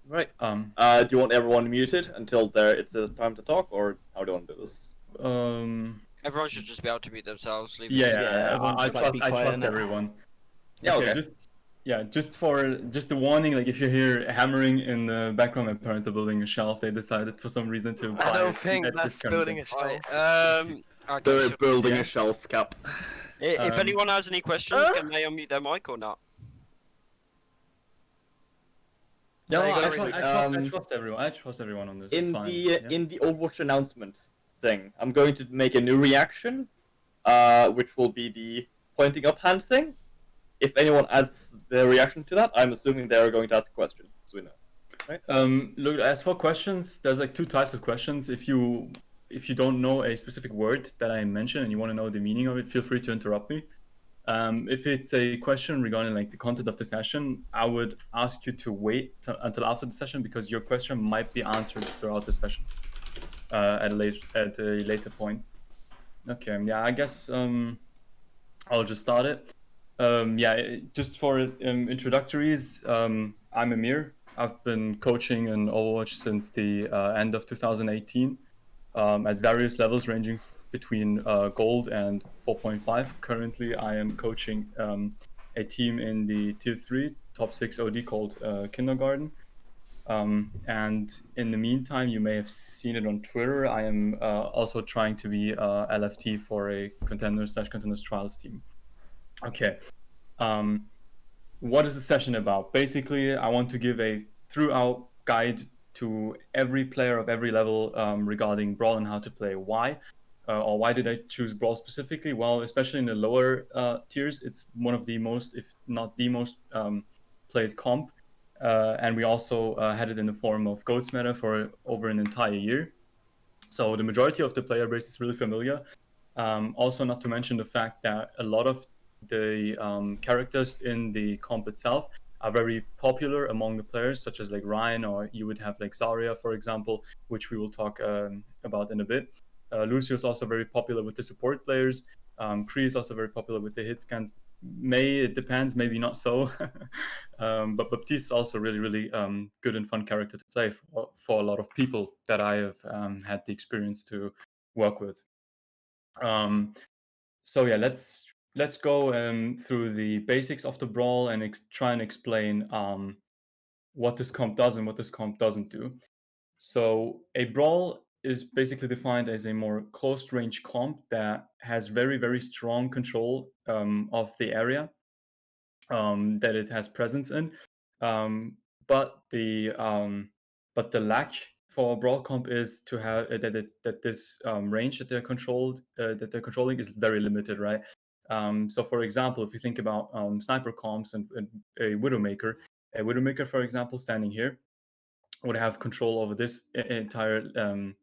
Right. Do you want everyone muted until it's the time to talk, or how do you want to do this? Everyone should just be able to mute themselves. Leave it Yeah, to everyone I should, like, be trust quiet. everyone. Yeah, okay. Just a warning. Like, if you hear hammering in the background, my parents are building a shelf. They decided for some reason to buy I don't think at that's discount. building a shelf. Okay, They're sure. building Yeah. a shelf, Cap. If anyone has any questions, can they unmute their mic or not? No, No, you I gotta trust everyone. I trust everyone on this. In It's fine. in the Overwatch announcement thing, I'm going to make a new reaction, which will be the pointing up hand thing. If anyone adds their reaction to that, I'm assuming they are going to ask a question, so we know. Right? Look, as for questions, there's like two types of questions. If you don't know a specific word that I mentioned and you want to know the meaning of it, feel free to interrupt me. If it's a question regarding like the content of the session, I would ask you to wait until after the session, because your question might be answered throughout the session at a later point. Okay, yeah, I guess I'll just start it. Just for introductories, I'm Amir. I've been coaching in Overwatch since the end of 2018 at various levels ranging between gold and 4.5. Currently, I am coaching a team in the tier 3 top 6 OD called Kindergarten. And in the meantime, you may have seen it on Twitter. I am also trying to be LFT for a contenders/contenders trials team. Okay. What is the session about? Basically, I want to give a throughout guide to every player of every level regarding Brawl and how to play. Why? Or why did I choose Brawl specifically? Well, especially in the lower tiers, it's one of the most, if not the most, played comp. And we also had it in the form of Goats meta for over an entire year. So the majority of the player base is really familiar. Also, not to mention the fact that a lot of the characters in the comp itself are very popular among the players, such as like Ryan, or you would have like Zarya, for example, which we will talk about in a bit. Lucio is also very popular with the support players. Kree is also very popular with the hit scans. It depends, maybe not so. But Baptiste is also really, really good and fun character to play for a lot of people that I have had the experience to work with. So yeah, let's go through the basics of the Brawl and try and explain what this comp does and what this comp doesn't do. So a Brawl is basically defined as a more close range comp that has very, very strong control of the area that it has presence in. But the lack for Brawl comp is to have that this range that they're controlling is very limited, right? So for example, if you think about sniper comps and a Widowmaker, for example, standing here, would have control over this entire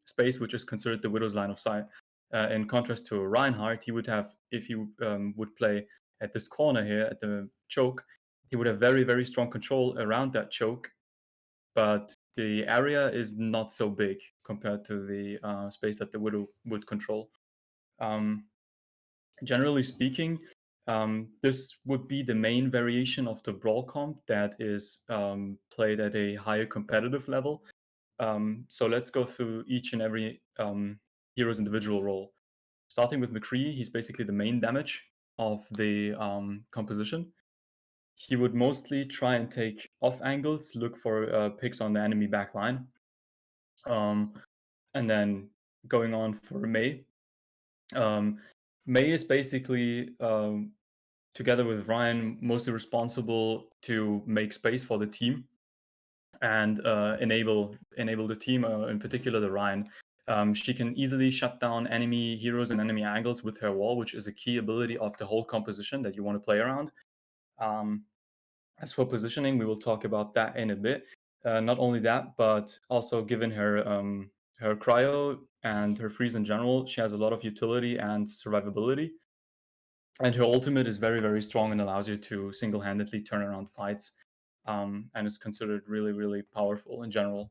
space, which is considered the Widow's line of sight. In contrast to Reinhardt, he would have, if he would play at this corner here at the choke, he would have very, very strong control around that choke, but the area is not so big compared to the space that the Widow would control. Generally speaking, this would be the main variation of the Brawl comp that is played at a higher competitive level. So let's go through each and every hero's individual role. Starting with McCree, he's basically the main damage of the composition. He would mostly try and take off angles, look for picks on the enemy backline. And then going on for Mei. Mei is basically, together with Ryan, mostly responsible to make space for the team and enable the team, in particular the Ryan. She can easily shut down enemy heroes and enemy angles with her wall, which is a key ability of the whole composition that you want to play around. As for positioning, we will talk about that in a bit. Not only that, but also given her her cryo and her freeze in general, she has a lot of utility and survivability. And her ultimate is very, very strong and allows you to single-handedly turn around fights, and is considered really, really powerful in general.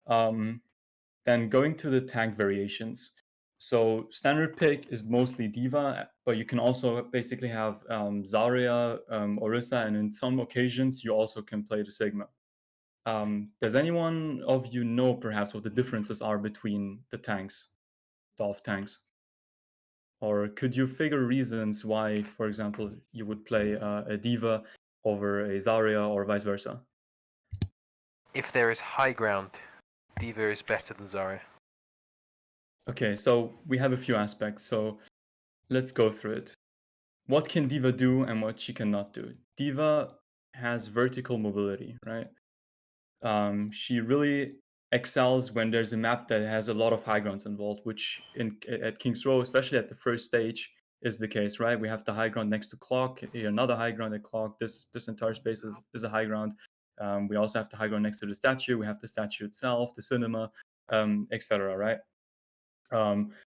Then going to the tank variations. So standard pick is mostly D.Va, but you can also basically have Zarya, Orisa, and in some occasions you also can play the Sigma. Does anyone of you know perhaps what the differences are between the tanks, the off tanks? Or could you figure reasons why, for example, you would play a Diva over a Zarya or vice versa? If there is high ground, Diva is better than Zarya. Okay, so we have a few aspects, so let's go through it. What can Diva do and what she cannot do? Diva has vertical mobility, right? She really excels when there's a map that has a lot of high grounds involved, which at King's Row, especially at the first stage, is the case, right? We have the high ground next to Clock, another high ground at Clock. This entire space is a high ground. We also have the high ground next to the statue. We have the statue itself, the cinema, etc. Right?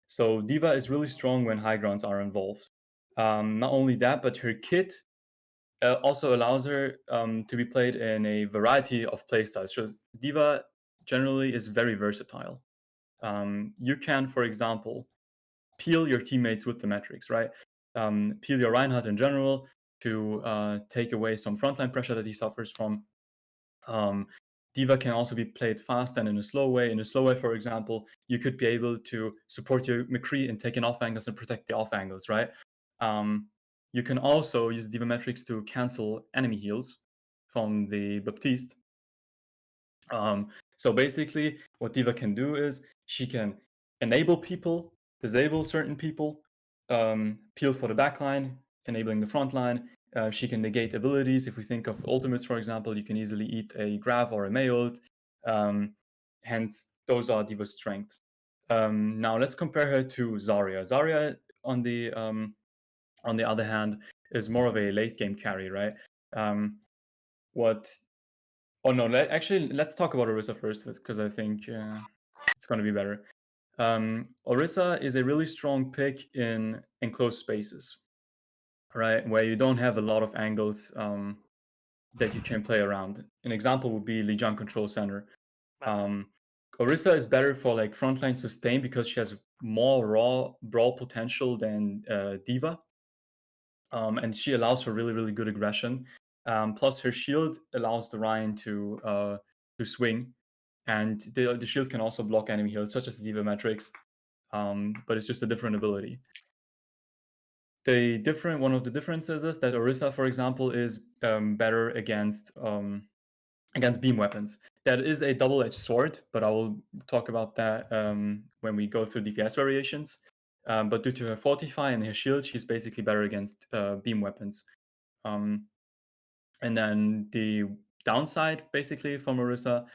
So Diva is really strong when high grounds are involved. Not only that, but her kit also allows her to be played in a variety of playstyles. So Diva generally is very versatile. You can, for example, peel your teammates with the metrics, right? Peel your Reinhardt in general to take away some frontline pressure that he suffers from. Diva can also be played fast and in a slow way. In a slow way, for example, you could be able to support your McCree and take in off angles and protect the off angles, right? You can also use Diva metrics to cancel enemy heals from the Baptiste. So basically, what Diva can do is she can enable people, disable certain people, peel for the backline, enabling the front line. She can negate abilities. If we think of ultimates, for example, you can easily eat a Grav or a Mayult. Hence, those are Diva's strengths. Now, let's compare her to Zarya. Zarya, on the other hand, is more of a late game carry, right? Oh no, let's talk about Orisa first because I think it's going to be better. Orisa is a really strong pick in enclosed spaces, right? Where you don't have a lot of angles that you can play around. An example would be Lijiang Control Center. Orisa is better for like frontline sustain because she has more raw brawl potential than Diva. And she allows for really, really good aggression. Plus, her shield allows the Ryan to swing, and the shield can also block enemy heals, such as the Diva Matrix, but it's just a different ability. One of the differences is that Orisa, for example, is better against beam weapons. That is a double-edged sword, but I will talk about that when we go through DPS variations. But due to her Fortify and her shield, she's basically better against beam weapons. And then the downside, basically, for Marissa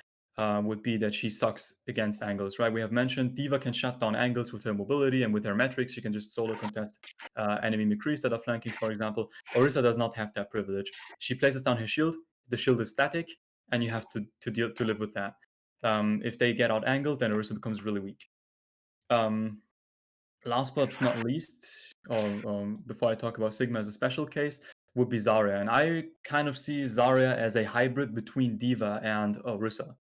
would be that she sucks against angles, right? We have mentioned Diva can shut down angles with her mobility and with her metrics. She can just solo contest enemy McCrees that are flanking, for example. Orisa does not have that privilege. She places down her shield. The shield is static, and you have to live with that. If they get out angled, then Orisa becomes really weak. Last but not least, or before I talk about Sigma as a special case, would be Zarya. And I kind of see Zarya as a hybrid between Diva and Orisa.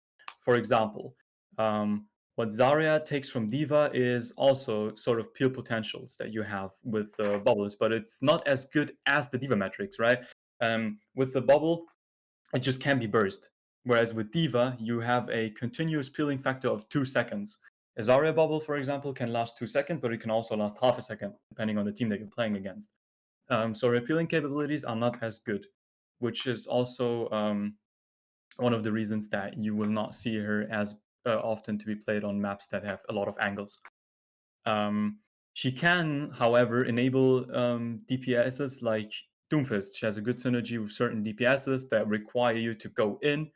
For example, what Zarya takes from Diva is also sort of peel potentials that you have with bubbles, but it's not as good as the Diva metrics, right? With the bubble, it just can be burst. Whereas with Diva, you have a continuous peeling factor of 2 seconds. A Zarya bubble, for example, can last 2 seconds, but it can also last half a second, depending on the team that you're playing against. So her peeling capabilities are not as good, which is also one of the reasons that you will not see her as often to be played on maps that have a lot of angles. She can, however, enable DPSs like Doomfist. She has a good synergy with certain DPSs that require you to go in,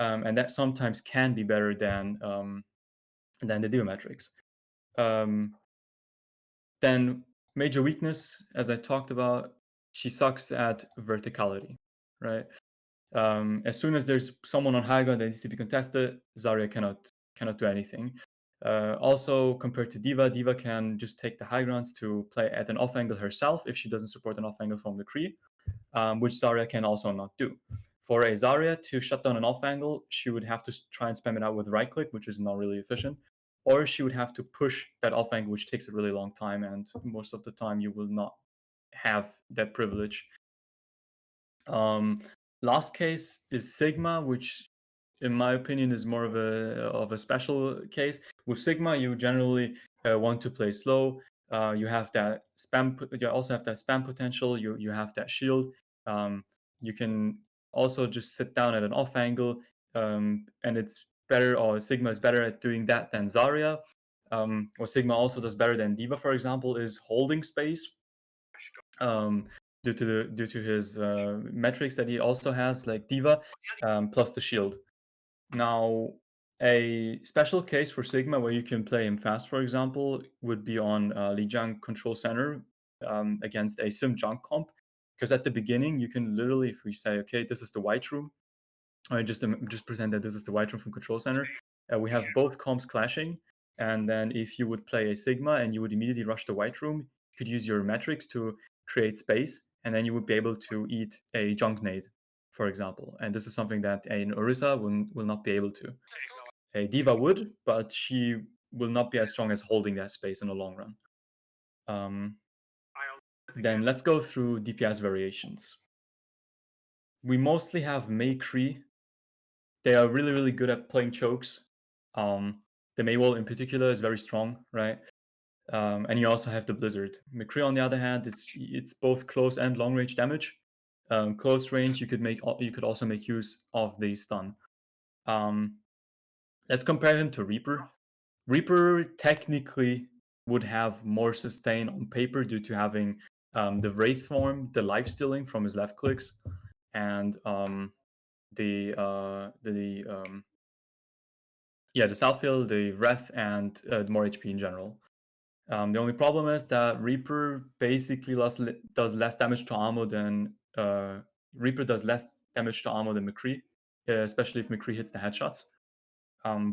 and that sometimes can be better than the Diva metrics. Then major weakness, as I talked about, she sucks at verticality, right? As soon as there's someone on high ground that needs to be contested, Zarya cannot do anything. Also, compared to Diva, Diva can just take the high grounds to play at an off angle herself if she doesn't support an off angle from the Kree, which Zarya can also not do. For a Zarya to shut down an off angle, she would have to try and spam it out with right click, which is not really efficient, or she would have to push that off angle, which takes a really long time, and most of the time you will not have that privilege. Last case is Sigma, which in my opinion, is more of a special case. With Sigma, you generally want to play slow. You have that spam. You also have that spam potential. You have that shield. You can also just sit down at an off angle, and it's better. Or Sigma is better at doing that than Zarya. Or Sigma also does better than D.Va, for example, is holding space. Due to his metrics that he also has, like D.Va, plus the shield. Now, a special case for Sigma where you can play him fast, for example, would be on Lijiang Control Center against a Sim Junk comp. Because at the beginning, you can literally, if we say, okay, this is the white room, I just pretend that this is the white room from Control Center. We have both comps clashing, and then if you would play a Sigma and you would immediately rush the white room, you could use your metrics to create space, and then you would be able to eat a junk nade, for example. And this is something that an Orisa will not be able to. A D.Va would, but she will not be as strong as holding that space in the long run. Then let's go through DPS variations. We mostly have McCree. They are really, really good at playing chokes. The Maywall in particular is very strong, right? And you also have the Blizzard. McCree, on the other hand, it's both close and long range damage. Close range, you could also make use of the stun. Let's compare him to Reaper. Reaper technically would have more sustain on paper due to having the Wraith form, the life stealing from his left clicks, and the Southfield, the Wrath, and more HP in general. The only problem is that Reaper basically does less damage to armor than McCree, especially if McCree hits the headshots.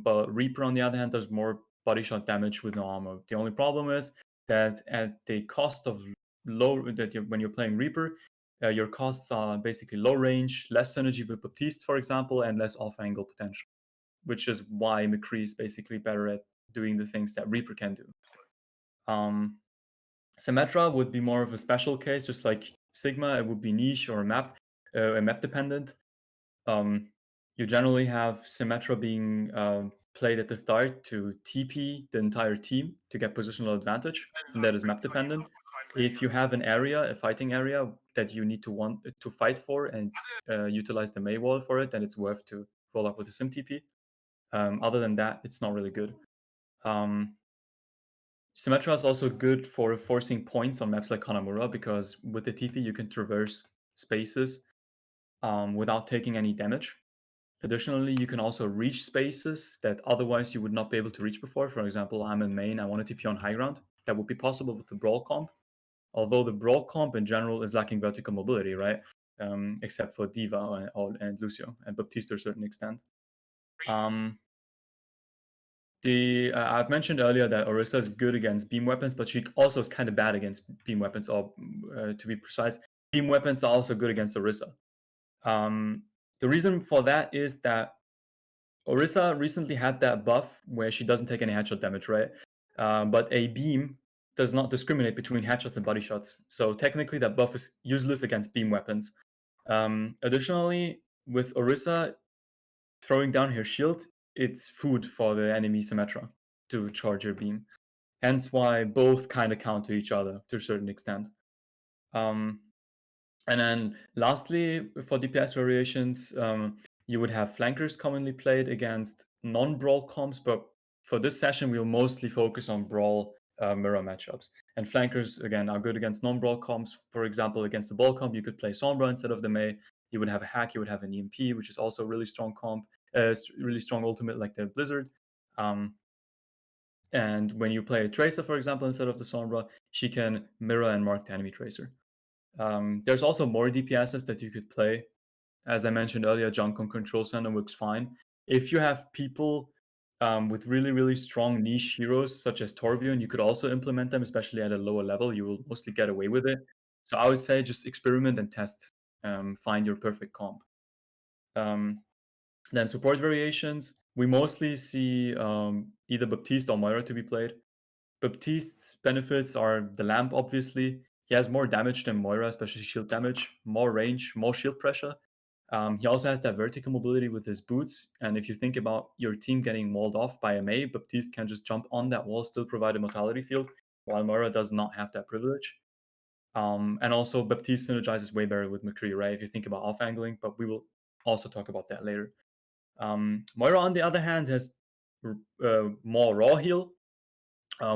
But Reaper, on the other hand, does more body shot damage with no armor. The only problem is that at the cost of when you're playing Reaper, your costs are basically low range, less synergy with Baptiste, for example, and less off angle potential, which is why McCree is basically better at doing the things that Reaper can do. Symmetra would be more of a special case, just like Sigma. It would be niche or map dependent. You generally have Symmetra being played at the start to TP the entire team to get positional advantage, and that is map dependent. If you have a fighting area that you need to want to fight for and utilize the Mei wall for it, then it's worth to roll up with a Sim TP. Other than that, it's not really good. Symmetra is also good for forcing points on maps like Hanamura, because with the TP you can traverse spaces without taking any damage. Additionally, you can also reach spaces that otherwise you would not be able to reach before. For example, I'm in main, I want to TP on high ground. That would be possible with the Brawl comp. Although the Brawl comp in general is lacking vertical mobility, right? Except for D.Va and Lucio, and Baptiste to a certain extent. I've mentioned earlier that Orisa is good against beam weapons, but she also is kind of bad against beam weapons, or to be precise, beam weapons are also good against Orisa. The reason for that is that Orisa recently had that buff where she doesn't take any headshot damage, right? But a beam does not discriminate between headshots and body shots. So technically that buff is useless against beam weapons. Additionally, with Orisa throwing down her shield, it's food for the enemy Symmetra to charge her beam. Hence why both kind of counter each other to a certain extent. And then lastly, for DPS variations, you would have flankers commonly played against non-brawl comps, but for this session, we'll mostly focus on brawl mirror matchups. And flankers, again, are good against non-brawl comps. For example, against the ball comp, you could play Sombra instead of the Mei. You would have a hack, you would have an EMP, which is also a really strong comp, really strong ultimate like the Blizzard. And when you play a Tracer, for example, instead of the Sombra, she can mirror and mark the enemy Tracer. There's also more DPSs that you could play. As I mentioned earlier, Junk on Control Center works fine. If you have people with really, really strong niche heroes, such as Torbjorn, you could also implement them, especially at a lower level. You will mostly get away with it. So I would say just experiment and test. Find your perfect comp. Then support variations. We mostly see either Baptiste or Moira to be played. Baptiste's benefits are the lamp, obviously. He has more damage than Moira, especially shield damage, more range, more shield pressure. He also has that vertical mobility with his boots. And if you think about your team getting walled off by a Mei, Baptiste can just jump on that wall, still provide a mortality field, while Moira does not have that privilege. And also, Baptiste synergizes way better with McCree, right? If you think about off angling, but we will also talk about that later. Moira, on the other hand, has more raw heal,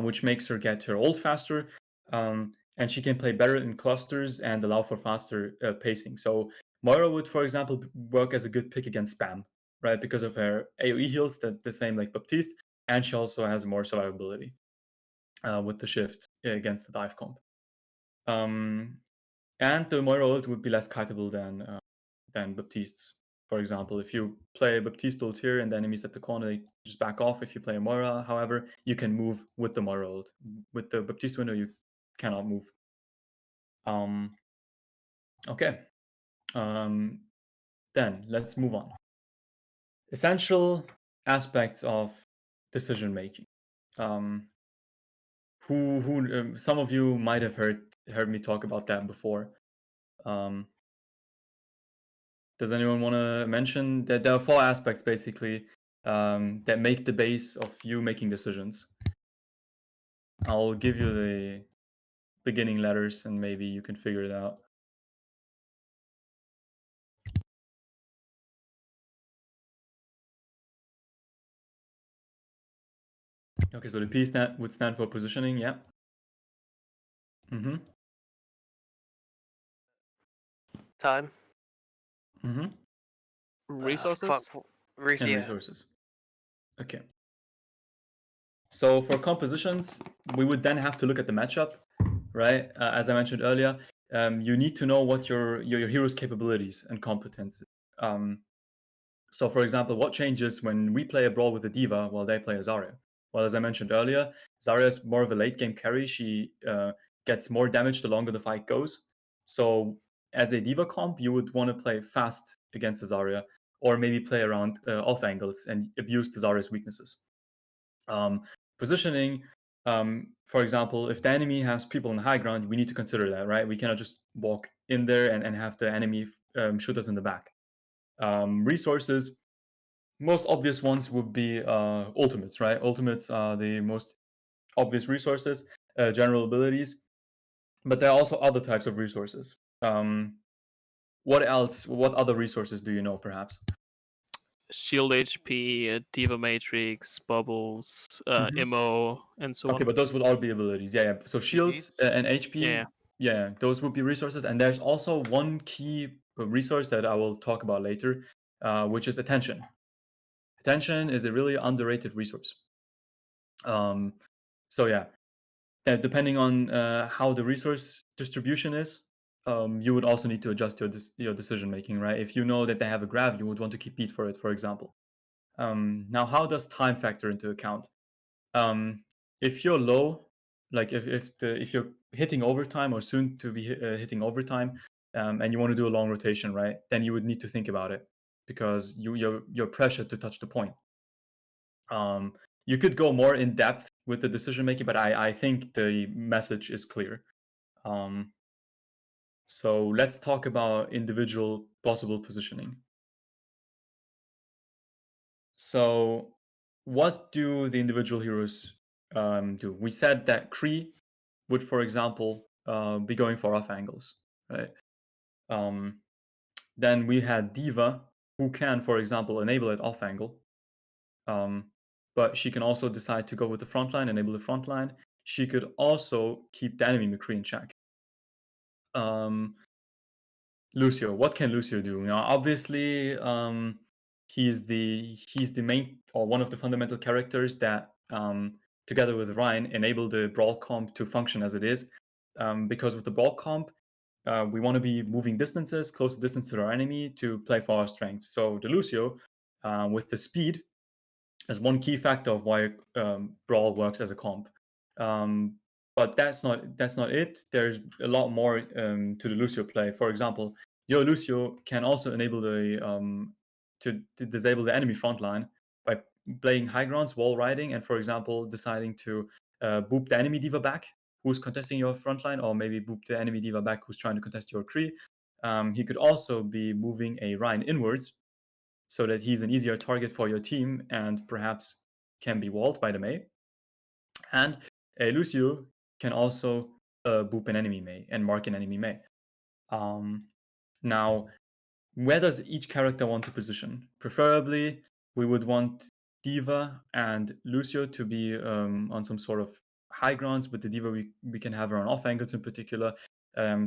which makes her get her ult faster, and she can play better in clusters and allow for faster pacing. So Moira would, for example, work as a good pick against spam, right? Because of her AoE heals, that the same like Baptiste, and she also has more survivability with the shift against the dive comp. And the Moira ult would be less kiteable than Baptiste's. For example, if you play Baptiste ult here and the enemies at the corner, they just back off. If you play Moira, however, you can move with the Moira ult. With the Baptiste window, you cannot move. Okay. Then let's move on. Essential aspects of decision making. Some of you might have heard me talk about that before. Does anyone want to mention that there are 4 aspects basically that make the base of you making decisions? I'll give you the beginning letters and maybe you can figure it out. Okay, so the P would stand for positioning, yeah. Mm-hmm. Time. Mm-hmm. Resources. And Yeah. resources. Okay. So for compositions, we would then have to look at the matchup, right? As I mentioned earlier, you need to know what your hero's capabilities and competences. So for example, what changes when we play a brawl with a D.Va while they play a Zarya? Well, as I mentioned earlier, Zarya is more of a late game carry. She gets more damage the longer the fight goes. So as a D.Va comp, you would want to play fast against the Zarya, or maybe play around off angles and abuse the Zarya's weaknesses. Positioning, for example, if the enemy has people on the high ground, we need to consider that, right? We cannot just walk in there and have the enemy shoot us in the back. Resources, most obvious ones would be ultimates, right? Ultimates are the most obvious resources, general abilities, but there are also other types of resources. What else? What other resources do you know, perhaps? Shield HP, D.Va Matrix, Bubbles, MO, and so on. Okay, but those would all be abilities. Yeah. So shields and HP. Yeah, those would be resources. And there's also one key resource that I will talk about later, which is attention. Attention is a really underrated resource. So yeah, depending on how the resource distribution is, you would also need to adjust your decision making, right? If you know that they have a grav, you would want to keep beat for it, for example. Now, how does time factor into account? If you're low, like if you're hitting overtime or soon to be hitting overtime, and you want to do a long rotation, right? Then you would need to think about it because you're pressured to touch the point. You could go more in depth with the decision making, but I think the message is clear. So let's talk about individual possible positioning. So what do the individual heroes do? We said that Kree would, for example, be going for off angles, right? Then we had D.Va, who can, for example, enable it off angle. But she can also decide to go with the front line, enable the front line. She could also keep the enemy McCree in check. Lucio, what can Lucio do? Now, obviously, he's the main or one of the fundamental characters that, together with Ryan, enable the brawl comp to function as it is. Because with the brawl comp, we want to be moving distances, close distance to our enemy to play for our strength. So the Lucio, with the speed, as one key factor of why brawl works as a comp. But that's not it. There's a lot more to the Lucio play. For example, your Lucio can also enable the to disable the enemy front line by playing high grounds, wall riding, and for example, deciding to boop the enemy D.Va back who's contesting your front line, or maybe boop the enemy D.Va back who's trying to contest your Kree. he could also be moving a Rhine inwards so that he's an easier target for your team and perhaps can be walled by the Mei. And a Lucio can also boop an enemy Mei and mark an enemy Mei. Now, where does each character want to position? Preferably, we would want D.Va and Lucio to be on some sort of high grounds. With the D.Va, we can have her on off angles in particular.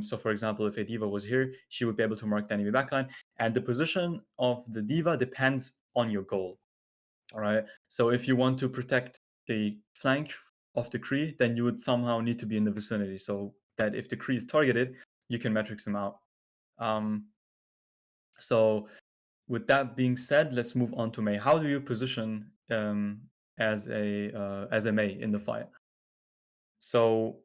So, for example, if a D.Va was here, she would be able to mark the enemy backline. And the position of the D.Va depends on your goal. All right. So, if you want to protect the flank of the Kree, then you would somehow need to be in the vicinity so that if the Kree is targeted, you can matrix him out. So, with that being said, let's move on to Mei. How do you position as a Mei in the fight? So,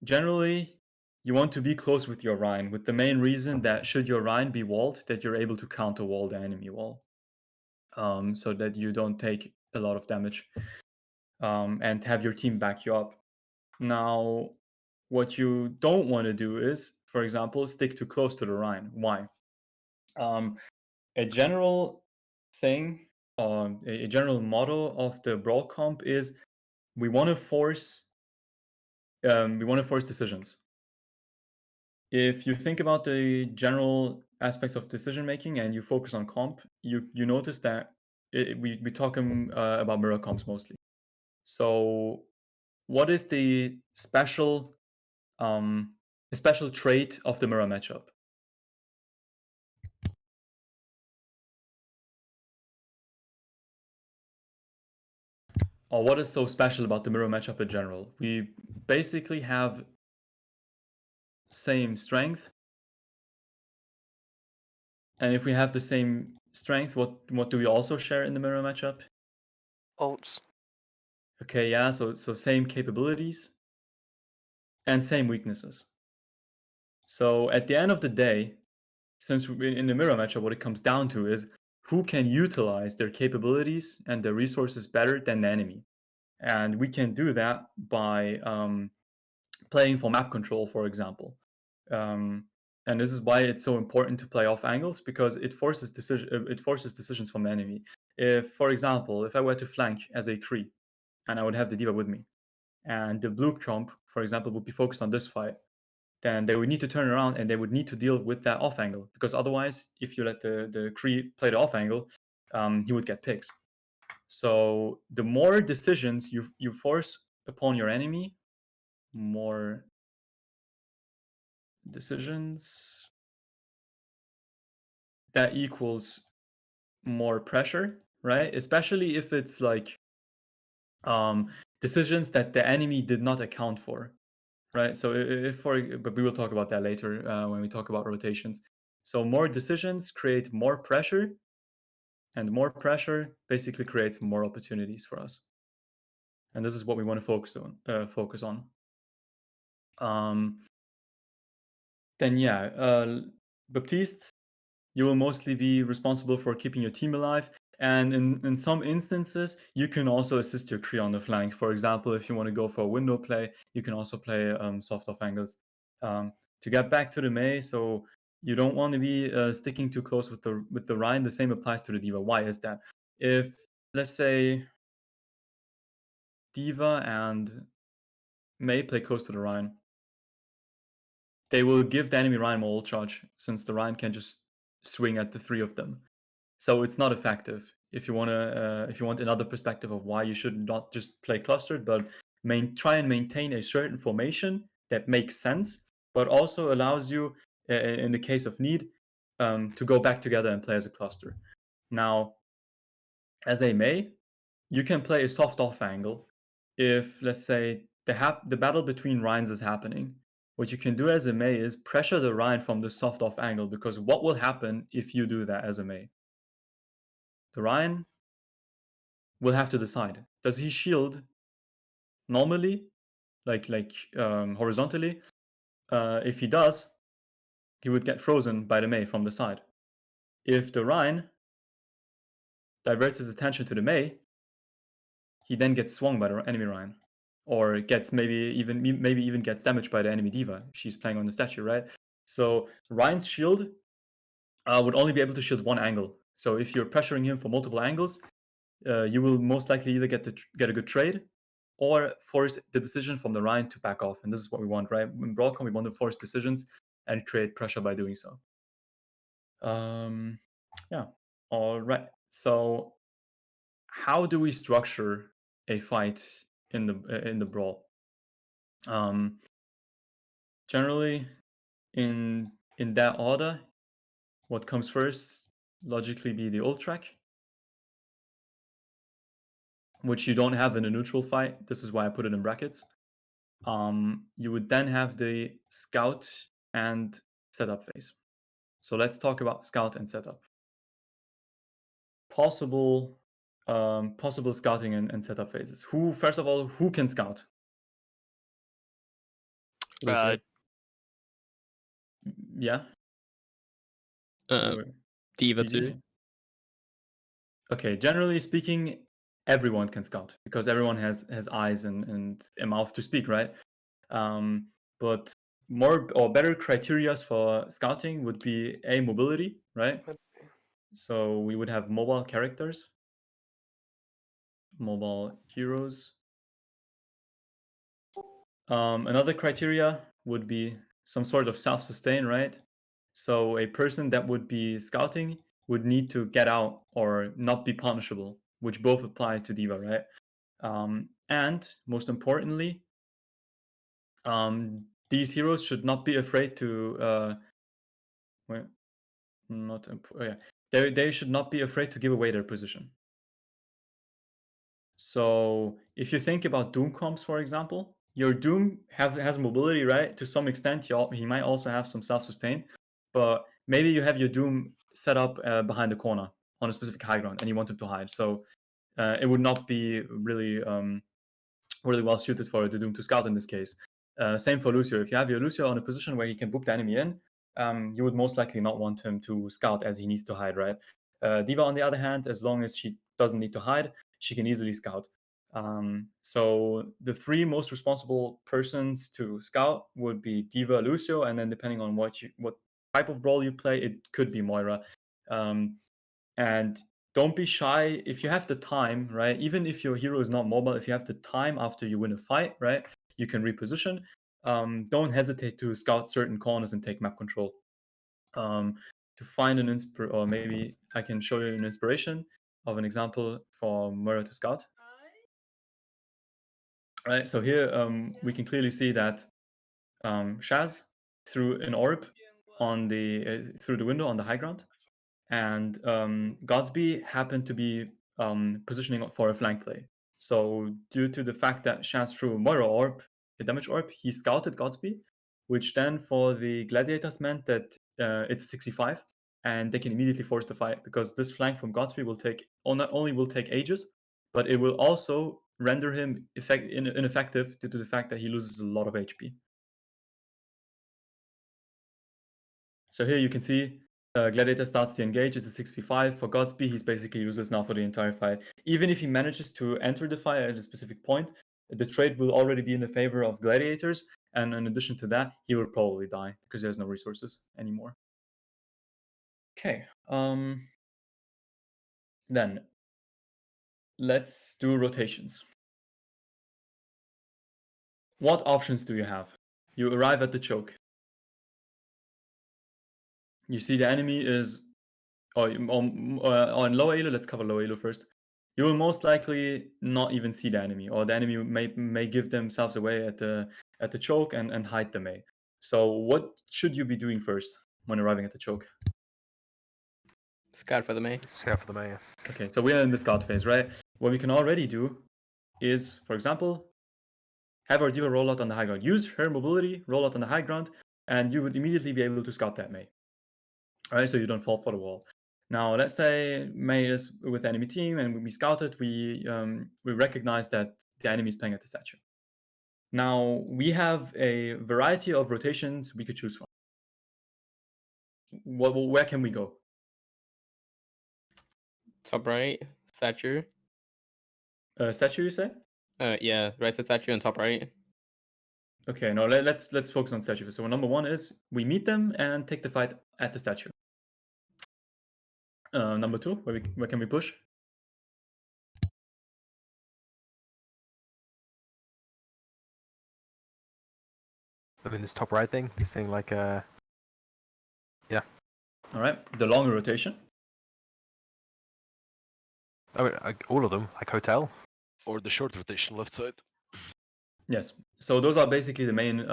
generally, you want to be close with your Rhine, with the main reason that should your Rhine be walled, that you're able to counter wall the enemy wall, so that you don't take a lot of damage, and have your team back you up. Now, what you don't want to do is, for example, stick too close to the Rhine. Why? A general thing, a general motto of the brawl comp is we want to force decisions. If you think about the general aspects of decision making and you focus on comp, you notice that we talk about mirror comps mostly. So, what is the special trait of the mirror matchup? Or what is so special about the mirror matchup in general? We basically have same strength, and if we have the same strength, what do we also share in the mirror matchup? Ults. Okay, yeah, so same capabilities and same weaknesses. So at the end of the day, since in the mirror matchup, what it comes down to is who can utilize their capabilities and their resources better than the enemy. And we can do that by playing for map control, for example. And this is why it's so important to play off angles, because it forces decisions from the enemy. If, for example, if I were to flank as a Kree, and I would have the D.Va with me, and the blue comp, for example, would be focused on this fight, then they would need to turn around and they would need to deal with that off angle, because otherwise, if you let the Kree play the off angle, he would get picks. So the more decisions you force upon your enemy, more decisions, that equals more pressure, right? Especially if it's like decisions that the enemy did not account for, right? So but we will talk about that later when we talk about rotations. So more decisions create more pressure, and more pressure basically creates more opportunities for us. And this is what we want to focus on. Then yeah, Baptiste, you will mostly be responsible for keeping your team alive. And in some instances, you can also assist your Kree on the flank. For example, if you want to go for a window play, you can also play soft off angles. To get back to the Mei, so you don't want to be sticking too close with the Rhine. The same applies to the D.Va. Why is that? If, let's say, D.Va and Mei play close to the Rhine, they will give the enemy Rhine more ult charge, since the Rhine can just swing at the three of them. So it's not effective. If you want another perspective of why you should not just play clustered, but try and maintain a certain formation that makes sense, but also allows you, in the case of need, to go back together and play as a cluster. Now, as a Mei, you can play a soft off angle if, let's say, the battle between Rhines is happening. What you can do as a Mei is pressure the Rhine from the soft off angle, because what will happen if you do that as a Mei? The Rhine will have to decide. Does he shield normally, like horizontally? If he does, he would get frozen by the Mei from the side. If the Rhine diverts his attention to the Mei, he then gets swung by the enemy Rhine, or gets maybe even gets damaged by the enemy D.Va if she's playing on the statue, right? So Rhine's shield would only be able to shield one angle. So if you're pressuring him for multiple angles, you will most likely either get a good trade or force the decision from the Rhine to back off. And this is what we want, right? In Broadcom, we want to force decisions and create pressure by doing so. Yeah. All right. So how do we structure a fight in the brawl? Generally, in that order, what comes first logically be the ult track, which you don't have in a neutral fight. This is why I put it in brackets. You would then have the scout and setup phase. So let's talk about scout and setup. Possible scouting and setup phases. First of all, who can scout? Uh, Yeah. D.Va PG? too. Okay, generally speaking, everyone can scout because everyone has eyes and a mouth to speak, right? But more or better criteria for scouting would be mobility, right? So we would have mobile characters, mobile heroes. Another criteria would be some sort of self-sustain, right? So a person that would be scouting would need to get out or not be punishable, which both apply to D.Va, right? And most importantly, these heroes should not be afraid to they should not be afraid to give away their position. So if you think about Doom comps, for example, your Doom has mobility, right? To some extent, he might also have some self-sustain, but maybe you have your Doom set up behind the corner on a specific high ground and you want him to hide. So it would not be really well suited for the Doom to scout in this case. Same for Lucio. If you have your Lucio on a position where he can book the enemy in, you would most likely not want him to scout as he needs to hide, right? D.Va, on the other hand, as long as she doesn't need to hide, she can easily scout. So the three most responsible persons to scout would be D.Va, Lucio, and then depending on what type of brawl you play, it could be Moira. And don't be shy if you have the time, right? Even if your hero is not mobile, if you have the time after you win a fight, right, you can reposition. Don't hesitate to scout certain corners and take map control. To find an or maybe I can show you an inspiration of an example for Moira to scout. Right, so here we can clearly see that Shaz threw an orb on through the window on the high ground, and Godsby happened to be positioning for a flank play. So due to the fact that Shaz threw a Moira orb, a damage orb, he scouted Godsby, which then for the gladiators meant that it's a 6v5, and they can immediately force the fight because this flank from Godsby will not only will take ages, but it will also render him ineffective due to the fact that he loses a lot of HP. So here you can see Gladiator starts to engage. It's a 6v5. For Godsby, he's basically useless now for the entire fight. Even if he manages to enter the fight at a specific point, the trade will already be in the favor of Gladiators. And in addition to that, he will probably die because he has no resources anymore. Okay. Then let's do rotations. What options do you have? You arrive at the choke. You see the enemy is on low elo. Let's cover low elo first. You will most likely not even see the enemy, or the enemy may give themselves away at the choke and hide the Mei. So what should you be doing first when arriving at the choke? Scout for the Mei. Scout for the Mei. Okay, so we are in the scout phase, right? What we can already do is, for example, have our D.Va roll out on the high ground. Use her mobility, roll out on the high ground, and you would immediately be able to scout that Mei. All right, so you don't fall for the wall. Now, let's say Mei is with the enemy team, and when we scout it, we recognize that the enemy is playing at the statue. Now, we have a variety of rotations we could choose from. Where can we go? Top right, statue. Statue, you say? Yeah, right to statue and top right. Okay, no, let's focus on statue. So number one is we meet them and take the fight at the statue. Number 2, where can we push? I mean, this top right thing, this thing like yeah. All right, the longer rotation. I mean, all of them, like hotel. Or the short rotation left side. Yes. So those are basically the main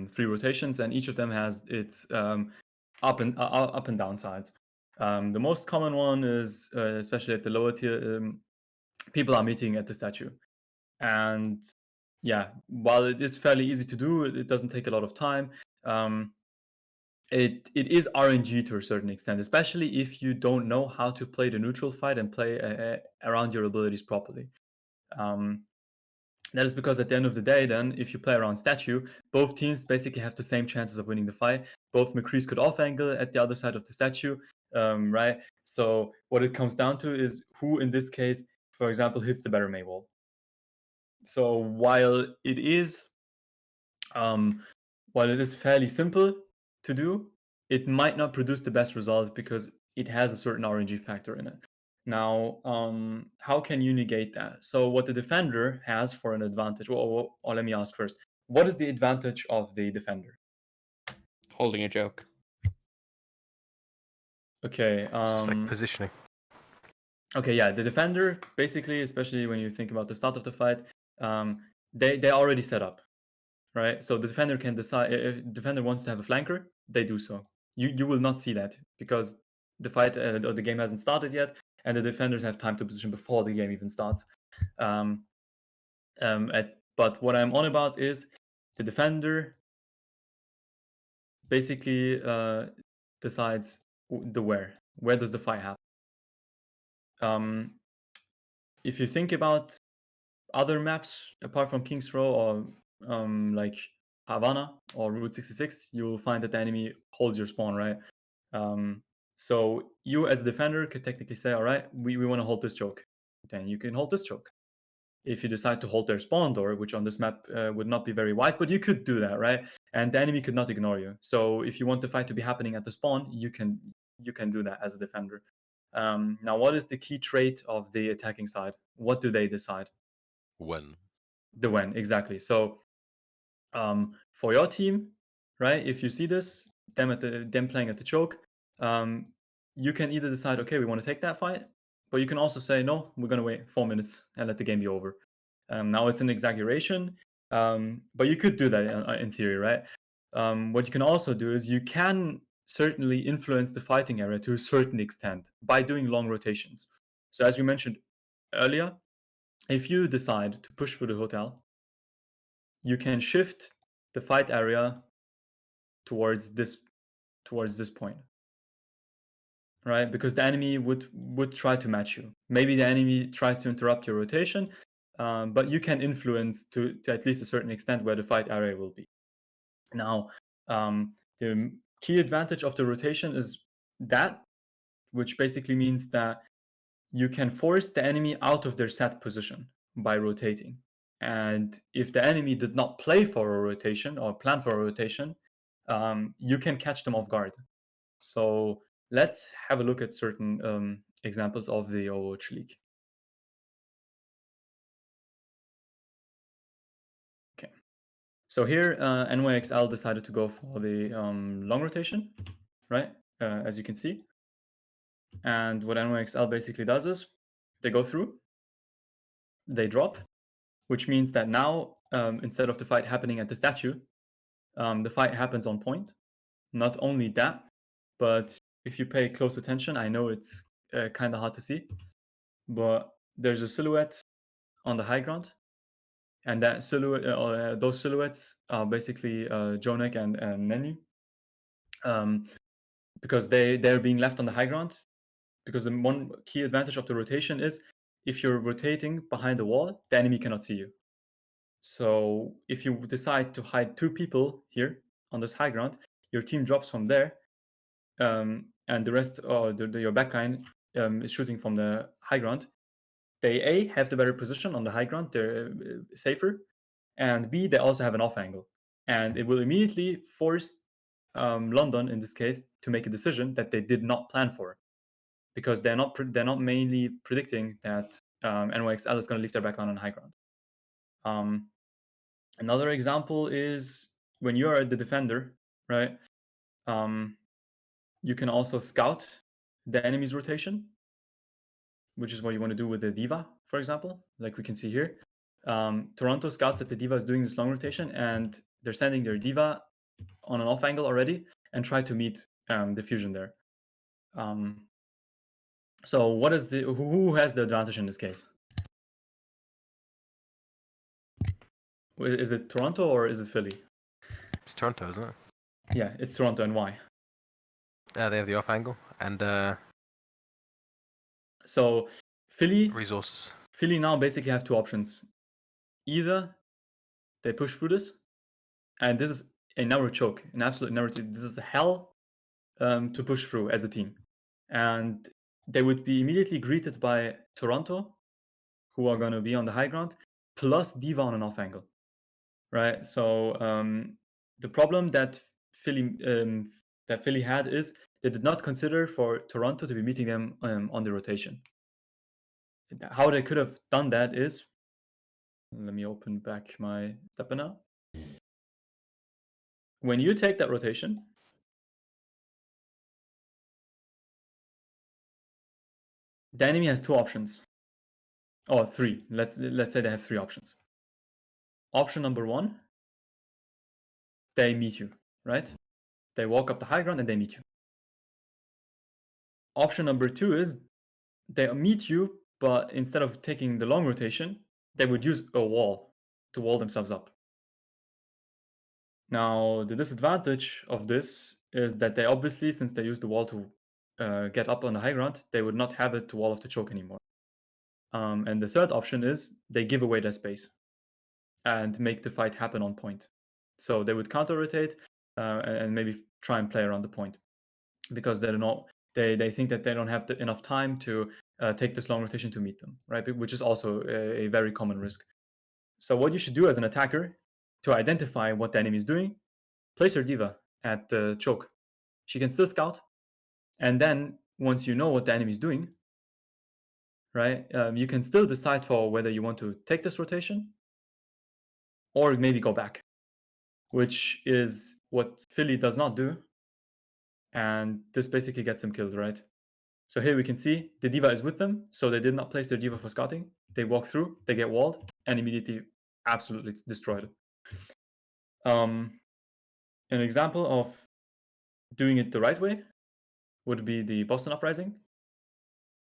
3 rotations, and each of them has its up and down sides. The most common one is, especially at the lower tier, people are meeting at the statue, and yeah, while it is fairly easy to do, it doesn't take a lot of time. It is RNG to a certain extent, especially if you don't know how to play the neutral fight and play around your abilities properly. That is because at the end of the day, then, if you play around statue, both teams basically have the same chances of winning the fight. Both McCrees could off angle at the other side of the statue, right? So what it comes down to is who, in this case, for example, hits the better May wall. So while it is fairly simple to do, it might not produce the best result because it has a certain RNG factor in it. Now, how can you negate that? So what the defender has for an advantage, or let me ask first, what is the advantage of the defender? Holding a joke. Okay. Just like positioning. Okay, yeah, the defender, basically, especially when you think about the start of the fight, they already set up, right? So the defender can decide, if the defender wants to have a flanker, they do so. You will not see that because the fight or the game hasn't started yet, and the defenders have time to position before the game even starts. But what I'm on about is the defender basically decides the where. Where does the fight happen? If you think about other maps apart from King's Row or like Havana or Route 66, you will find that the enemy holds your spawn, right? So you as a defender could technically say, all right, we want to hold this choke. Then you can hold this choke. If you decide to hold their spawn door, which on this map would not be very wise, but you could do that, right? And the enemy could not ignore you. So if you want the fight to be happening at the spawn, you can do that as a defender. Now, what is the key trait of the attacking side? What do they decide? When? The when, exactly. So for your team, right, if you see this, them playing at the choke, you can either decide, okay, we want to take that fight, but you can also say, no, we're going to wait 4 minutes and let the game be over. Now it's an exaggeration, but you could do that in theory, right? What you can also do is you can certainly influence the fighting area to a certain extent by doing long rotations. So as we mentioned earlier, if you decide to push for the hotel, you can shift the fight area towards this point, right? Because the enemy would try to match you. Maybe the enemy tries to interrupt your rotation, but you can influence to at least a certain extent where the fight area will be. Now, the key advantage of the rotation is that, which basically means that you can force the enemy out of their set position by rotating. And if the enemy did not play for a rotation or plan for a rotation, you can catch them off guard. So let's have a look at certain examples of the Overwatch League. Okay. So here, NYXL decided to go for the long rotation, right? As you can see. And what NYXL basically does is they go through, they drop, which means that now, instead of the fight happening at the statue, the fight happens on point. Not only that, but if you pay close attention, I know it's kind of hard to see, but there's a silhouette on the high ground, and that silhouette, those silhouettes are basically Jonek and Nenny, because they're being left on the high ground. Because the one key advantage of the rotation is if you're rotating behind the wall, the enemy cannot see you. So if you decide to hide 2 people here on this high ground, your team drops from there, and the rest, your backline is shooting from the high ground. They A, have the better position on the high ground, they're safer, and B, they also have an off angle. And it will immediately force London, in this case, to make a decision that they did not plan for. because they're not mainly predicting that NYXL is going to leave their backline on high ground. Another example is when you are the defender, right? You can also scout the enemy's rotation, which is what you want to do with the D.Va, for example, like we can see here. Toronto scouts that the D.Va is doing this long rotation, and they're sending their D.Va on an off angle already and try to meet the fusion there. So what is who has the advantage in this case? Is it Toronto or is it Philly? It's Toronto, isn't it? Yeah, it's Toronto, and why? They have the off angle and So Philly resources. Philly now basically have two options. Either they push through this, and this is a narrow choke, an absolute narrow. This is hell to push through as a team, and they would be immediately greeted by Toronto, who are going to be on the high ground, plus D.Va on an off angle, right? So the problem that Philly had is they did not consider for Toronto to be meeting them on the rotation. How they could have done that is, let me open back my stepper now. When you take that rotation, the enemy has two options. Or three. Let's say they have three options. Option number one, they meet you, right? They walk up the high ground and they meet you. Option number two is they meet you, but instead of taking the long rotation, they would use a wall to wall themselves up. Now, the disadvantage of this is that they obviously, since they use the wall to get up on the high ground, they would not have it to wall off the choke anymore. And the third option is they give away their space and make the fight happen on point. So they would counter rotate and maybe try and play around the point, because they think that they don't have enough time to take this long rotation to meet them, right? Which is also a very common risk. So what you should do as an attacker to identify what the enemy is doing, place your D.Va at the choke. She can still scout, and then once you know what the enemy is doing, right, you can still decide for whether you want to take this rotation or maybe go back, which is what Philly does not do. And this basically gets them killed, right? So here we can see the D.Va is with them, so they did not place their D.Va for scouting. They walk through, they get walled, and immediately absolutely destroyed. An example of doing it the right way would be the Boston Uprising.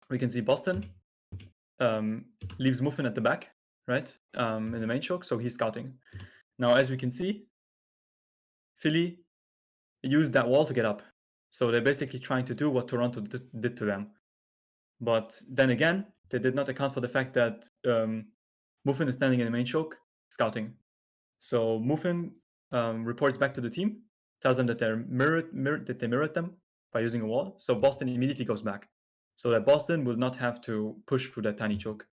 We can see Boston leaves Muffin at the back, right, in the main choke, so he's scouting. Now, as we can see, Philly used that wall to get up. So they're basically trying to do what Toronto did to them. But then again, they did not account for the fact that Muffin is standing in the main choke, scouting. So Muffin reports back to the team, tells them that they mirrored them by using a wall. So Boston immediately goes back, so that Boston will not have to push through that tiny choke.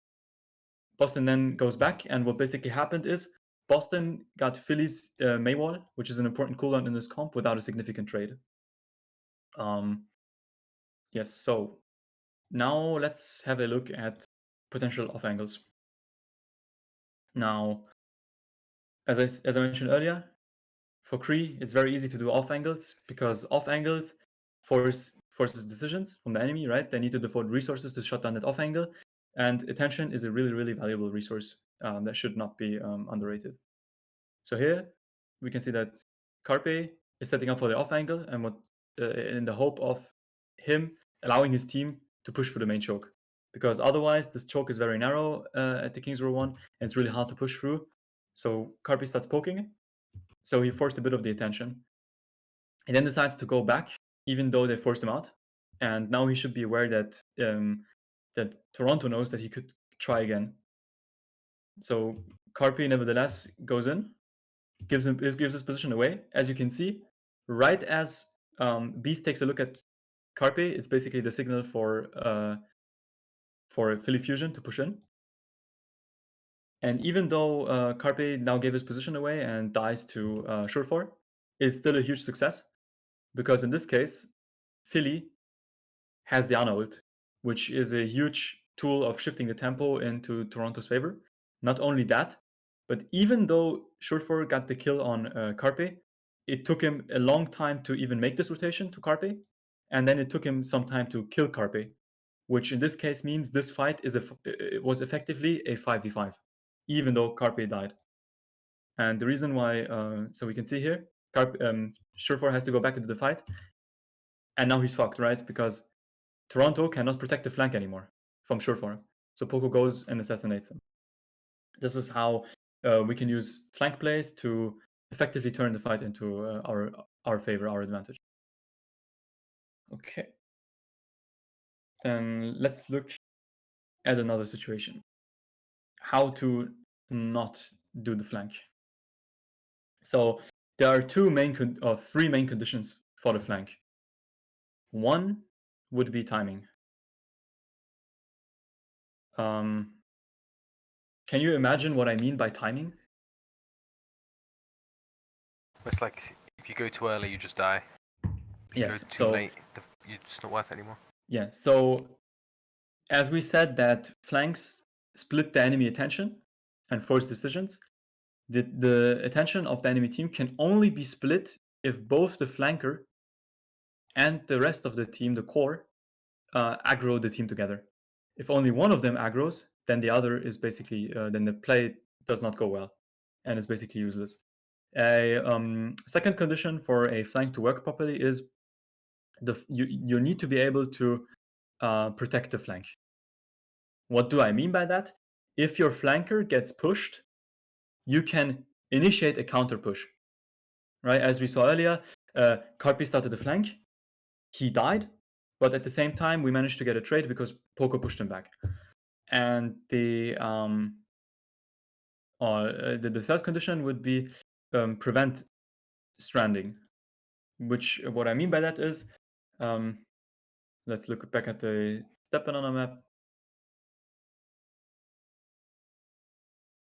Boston then goes back, and what basically happened is Boston got Philly's May wall, which is an important cooldown in this comp, without a significant trade. Yes, so now let's have a look at potential off angles. Now, as I mentioned earlier, for Kree, it's very easy to do off angles because off angles forces decisions from the enemy, right? They need to devote resources to shut down that off angle, and attention is a really, really valuable resource that should not be underrated. So here we can see that Carpe is setting up for the off angle, and what in the hope of him allowing his team to push for the main choke, because otherwise this choke is very narrow at the King's Row 1, and it's really hard to push through. So Carpe starts poking, so he forced a bit of the attention. He then decides to go back, even though they forced him out, and now he should be aware that that Toronto knows that he could try again. So Carpe nevertheless goes in, gives his position away. As you can see, right as Beast takes a look at Carpe, it's basically the signal for Philly Fusion to push in. And even though Carpe now gave his position away and dies to Surefour, it's still a huge success, because in this case, Philly has the Ana ult. which is a huge tool of shifting the tempo into Toronto's favor. Not only that, but even though Shurfor got the kill on Carpe, it took him a long time to even make this rotation to Carpe, and then it took him some time to kill Carpe, which in this case means this fight it was effectively a 5v5, even though Carpe died. And the reason why, so we can see here, Shurfor has to go back into the fight, and now he's fucked, right? Because Toronto cannot protect the flank anymore from Shurfor. So Poco goes and assassinates him. This is how we can use flank plays to effectively turn the fight into our favor, our advantage. Okay. Then let's look at another situation. How to not do the flank. So there are three main conditions for the flank. One would be timing. Can you imagine what I mean by timing? It's like if you go too early, you just die. If you Yes. go too late, you're just not worth it anymore. Yeah. So as we said that flanks split the enemy attention and force decisions, the attention of the enemy team can only be split if both the flanker and the rest of the team, the core, aggro the team together. If only one of them aggroes, then the other is basically, then the play does not go well and is basically useless. A second condition for a flank to work properly is you need to be able to protect the flank. What do I mean by that? If your flanker gets pushed, you can initiate a counter push. Right, as we saw earlier, Carpi started the flank, he died, but at the same time we managed to get a trade because Poco pushed him back. And the third condition would be prevent stranding, which what I mean by that is, let's look back at the step banana map.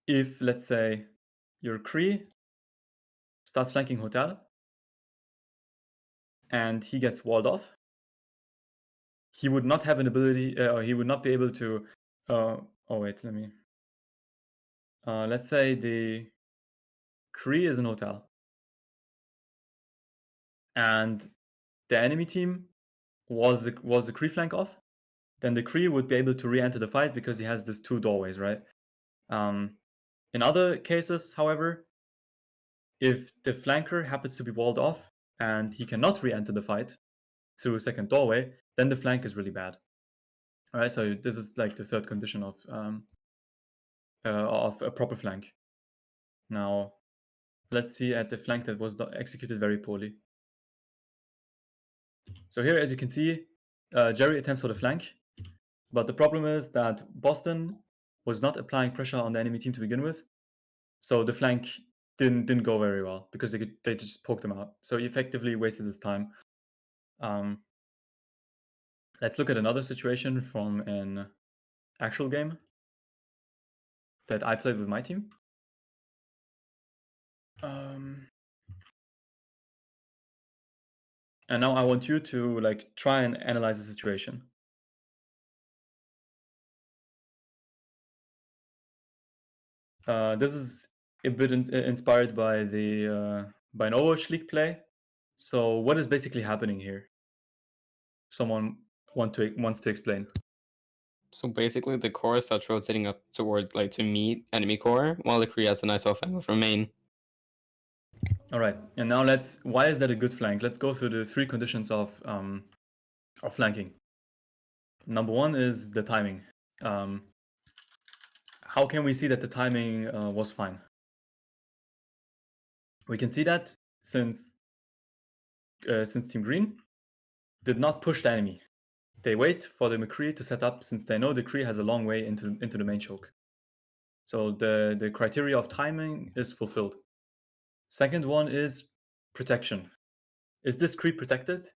If, let's say, your Kree starts flanking Hotel and he gets walled off, he would not have an ability, or he would not be able to, let's say the Kree is an Hotel and the enemy team walls the Kree flank off, then the Kree would be able to re-enter the fight because he has these two doorways, right? In other cases, however, if the flanker happens to be walled off and he cannot re-enter the fight through a second doorway, then the flank is really bad. All right, so this is like the third condition of a proper flank. Now, let's see at the flank that was executed very poorly. So here, as you can see, Jerry attempts for the flank, but the problem is that Boston was not applying pressure on the enemy team to begin with, so the flank didn't go very well because they just poked him out. So he effectively wasted his time. Let's look at another situation from an actual game that I played with my team. And now I want you to like try and analyze the situation. This is a bit inspired by by an Overwatch League play. So what is basically happening here? Someone wants to explain. So basically, the core starts rotating up towards like to meet enemy core, while the Kree has a nice off angle from main. All right, and now why is that a good flank? Let's go through the three conditions of flanking. Number one is the timing. How can we see that the timing was fine? We can see that since Team Green did not push the enemy. They wait for the McCree to set up since they know the Kree has a long way into the main choke. So the criteria of timing is fulfilled. Second one is protection. Is this Kree protected?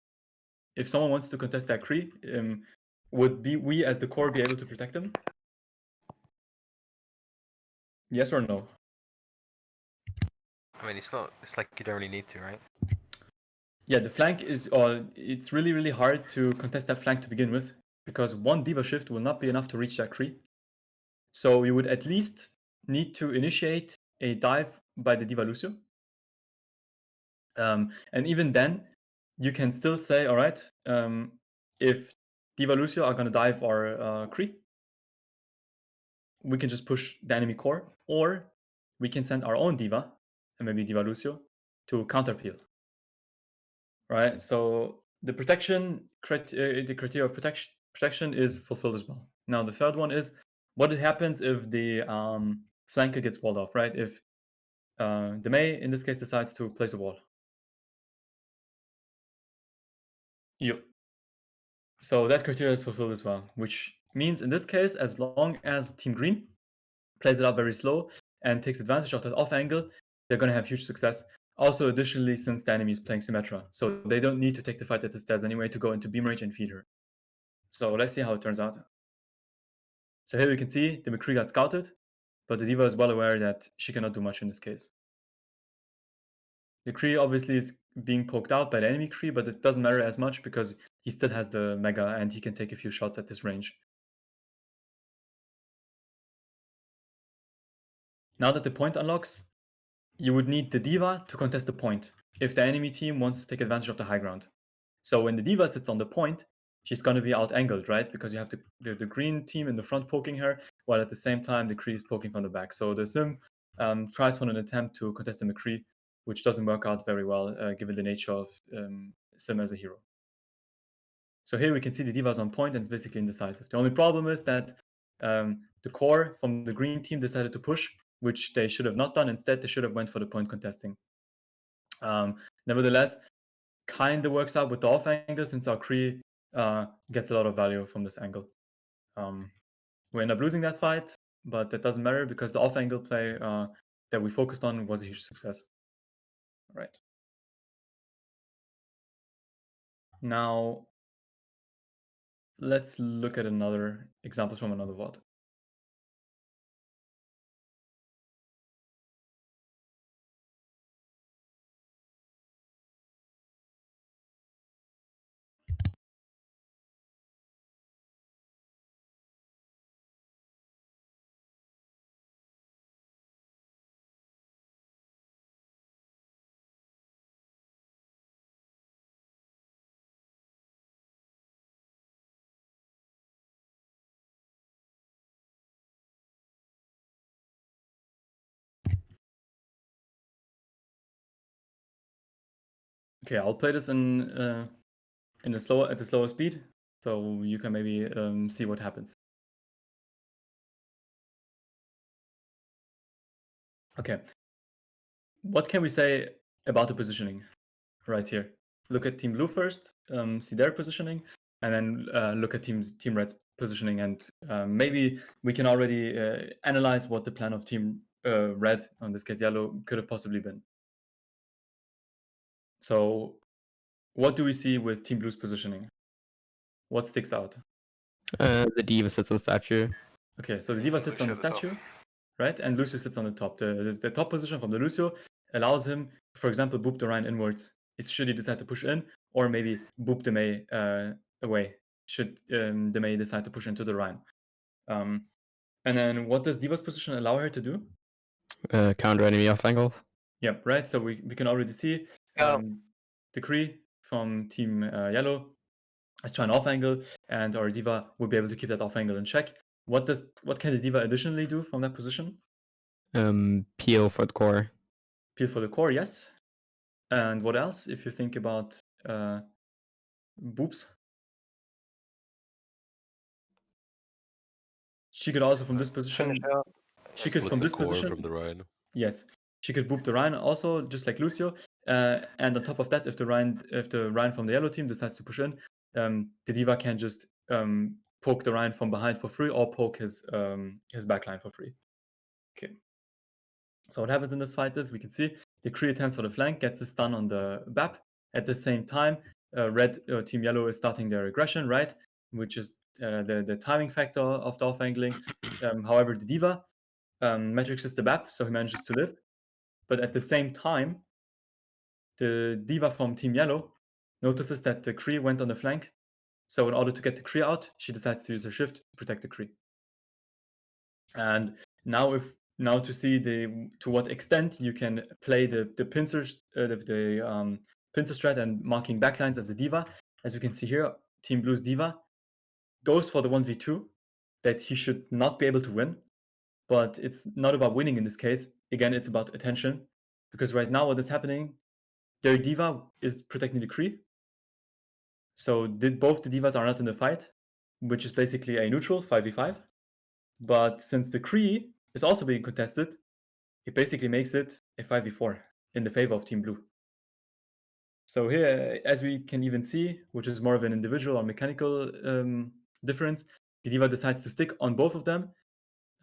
If someone wants to contest that Kree, would we as the core be able to protect them? Yes or no? I mean, it's like you don't really need to, right? Yeah, the flank is, it's really, really hard to contest that flank to begin with because one diva shift will not be enough to reach that Kree. So you would at least need to initiate a dive by the diva Lucio. And even then, you can still say, all right, if diva Lucio are going to dive our Kree, we can just push the enemy core, or we can send our own diva, and maybe diva Lucio, to counter peel. Right? So the protection, the criteria of protection is fulfilled as well. Now the third one is what happens if the flanker gets walled off, right? If the Mei, in this case, decides to place a wall. Yep. So that criteria is fulfilled as well, which means in this case, as long as Team Green plays it up very slow and takes advantage of that off angle, they're going to have huge success. Also, additionally, since the enemy is playing Symmetra, so they don't need to take the fight at this stats anyway to go into beam range and feed her. So let's see how it turns out. So here we can see the McCree got scouted, but the diva is well aware that she cannot do much in this case. The Kree obviously is being poked out by the enemy Kree, but it doesn't matter as much because he still has the Mega and he can take a few shots at this range. Now that the point unlocks, you would need the diva to contest the point if the enemy team wants to take advantage of the high ground. So when the diva sits on the point, she's going to be out-angled, right? Because you have the green team in the front poking her, while at the same time the Kree is poking from the back. So the Sim tries for an attempt to contest the McCree, which doesn't work out very well given the nature of Sim as a hero. So here we can see the diva is on point and it's basically indecisive. The only problem is that the core from the green team decided to push, which they should have not done. Instead, they should have went for the point contesting. Nevertheless, kind of works out with the off angle since our Kree gets a lot of value from this angle. We end up losing that fight, but that doesn't matter because the off angle play that we focused on was a huge success. All right. Now, let's look at another example from another VOD. Okay, I'll play this in a slower speed, so you can maybe see what happens. Okay, what can we say about the positioning right here? Look at Team Blue first, see their positioning, and then look at Team Red's positioning, and maybe we can already analyze what the plan of Team Red, in this case Yellow, could have possibly been. So, what do we see with Team Blue's positioning? What sticks out? The diva sits on statue. Okay, so the diva sits on the Lucio at the top. statue, right? And Lucio sits on the top. The top position from the Lucio allows him, for example, boop the Rhine inwards. Should he decide to push in, or maybe boop the Mei away. Should the Mei decide to push into the Rhine. And then what does Diva's position allow her to do? Counter enemy off angle. Yep, right. So we can already see the Kree from Team Yellow is trying off angle, and our Diva will be able to keep that off angle in check. What can the Diva additionally do from that position? Peel for the core. Peel for the core, yes. And what else? If you think about boops, she could also from this position. She could Split from the this core position. from the Rhine. Yes, she could boop the Rhine also, just like Lucio. And on top of that, if the Rhine from the yellow team decides to push in, the Diva can just poke the Rhine from behind for free, or poke his backline for free. Okay. So what happens in this fight is we can see the Kree attempts for the flank, gets a stun on the BAP. At the same time, Red Team Yellow is starting their aggression, right? Which is the timing factor of the off angling. However, the Diva matrixes the BAP, so he manages to live. But at the same time, the Diva from Team Yellow notices that the Kree went on the flank, So in order to get the Kree out, she decides to use her shift to protect the Kree. And now to see to what extent you can play the pincer pincer strat and marking backlines as the diva. As you can see here, Team Blue's diva goes for the 1v2 that he should not be able to win. But it's not about winning in this case. Again, it's about attention. Because right now what is happening, their diva is protecting the Kree. So both the divas are not in the fight, which is basically a neutral 5v5. But since the Kree is also being contested, it basically makes it a 5v4 in the favor of Team Blue. So here, as we can even see, which is more of an individual or mechanical difference, the diva decides to stick on both of them.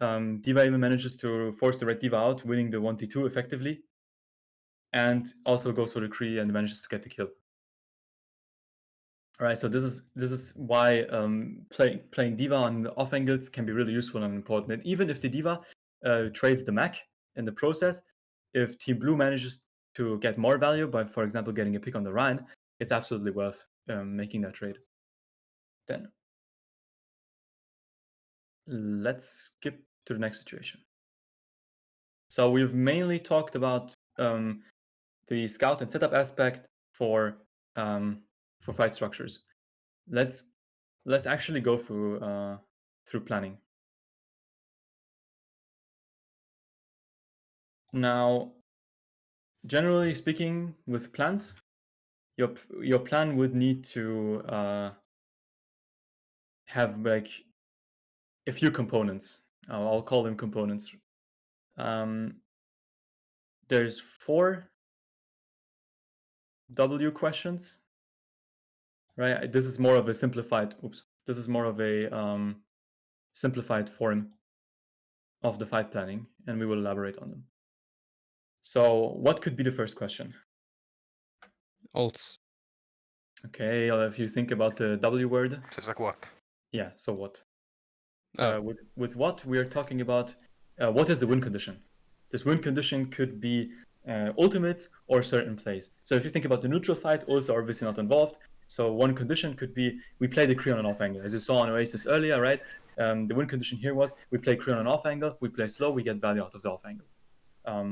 Diva even manages to force the red diva out, winning the 1v2 effectively, and also goes for the Kree and manages to get the kill. All right, so this is why playing diva on the off angles can be really useful and important. And even if the diva trades the mech in the process, if Team Blue manages to get more value by, for example, getting a pick on the Rhine, it's absolutely worth making that trade. Then let's skip to the next situation. So we've mainly talked about the scout and setup aspect for fight structures. Let's actually go through planning. Now, generally speaking, with plans, your plan would need to have like a few components. I'll call them components. There's 4 W questions, right? This is more of a simplified. This is more of a simplified form of the fight planning, and we will elaborate on them. So, what could be the first question? Alts. Okay, if you think about the W word. So it's like what? Yeah, so what? Oh. With what we are talking about, what is the win condition? This win condition could be ultimates or certain plays. So if you think about the neutral fight, ults are obviously not involved. So one condition could be we play the Kree on an off angle. As you saw on Oasis earlier, right? The win condition here was we play Kree on an off angle, we play slow, we get value out of the off angle.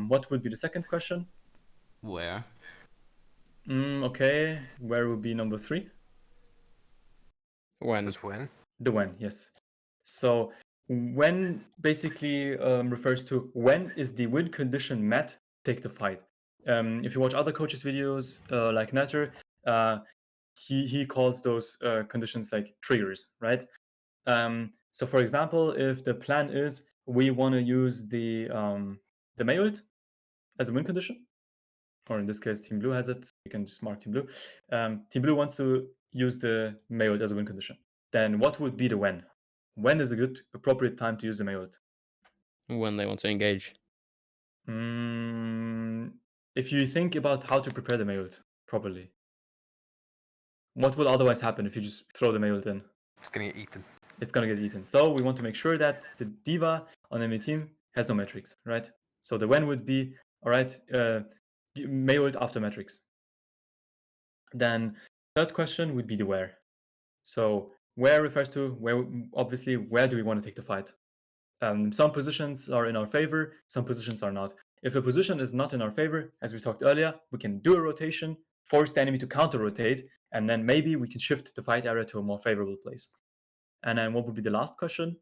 What would be the second question? Where? Okay, where would be number 3? When? Just when? The when, yes. So when basically refers to when is the win condition met, take the fight. If you watch other coaches' videos like Natter, he calls those conditions like triggers, right? So for example, if the plan is we want to use the May ult as a win condition, or in this case, Team Blue has it. You can just mark Team Blue. Team Blue wants to use the May ult as a win condition. Then what would be the when? When is a good, appropriate time to use the May ult? When they want to engage. If you think about how to prepare the May ult properly, what will otherwise happen if you just throw the May ult in? It's gonna get eaten. It's gonna get eaten. So we want to make sure that the diva on enemy team has no metrics, right? So the when would be, all right, May ult after metrics. Then third question would be the where. So where refers to where, obviously, where do we want to take the fight? Some positions are in our favor, some positions are not. If a position is not in our favor, as we talked earlier, we can do a rotation, force the enemy to counter-rotate, and then maybe we can shift the fight area to a more favorable place. And then what would be the last question?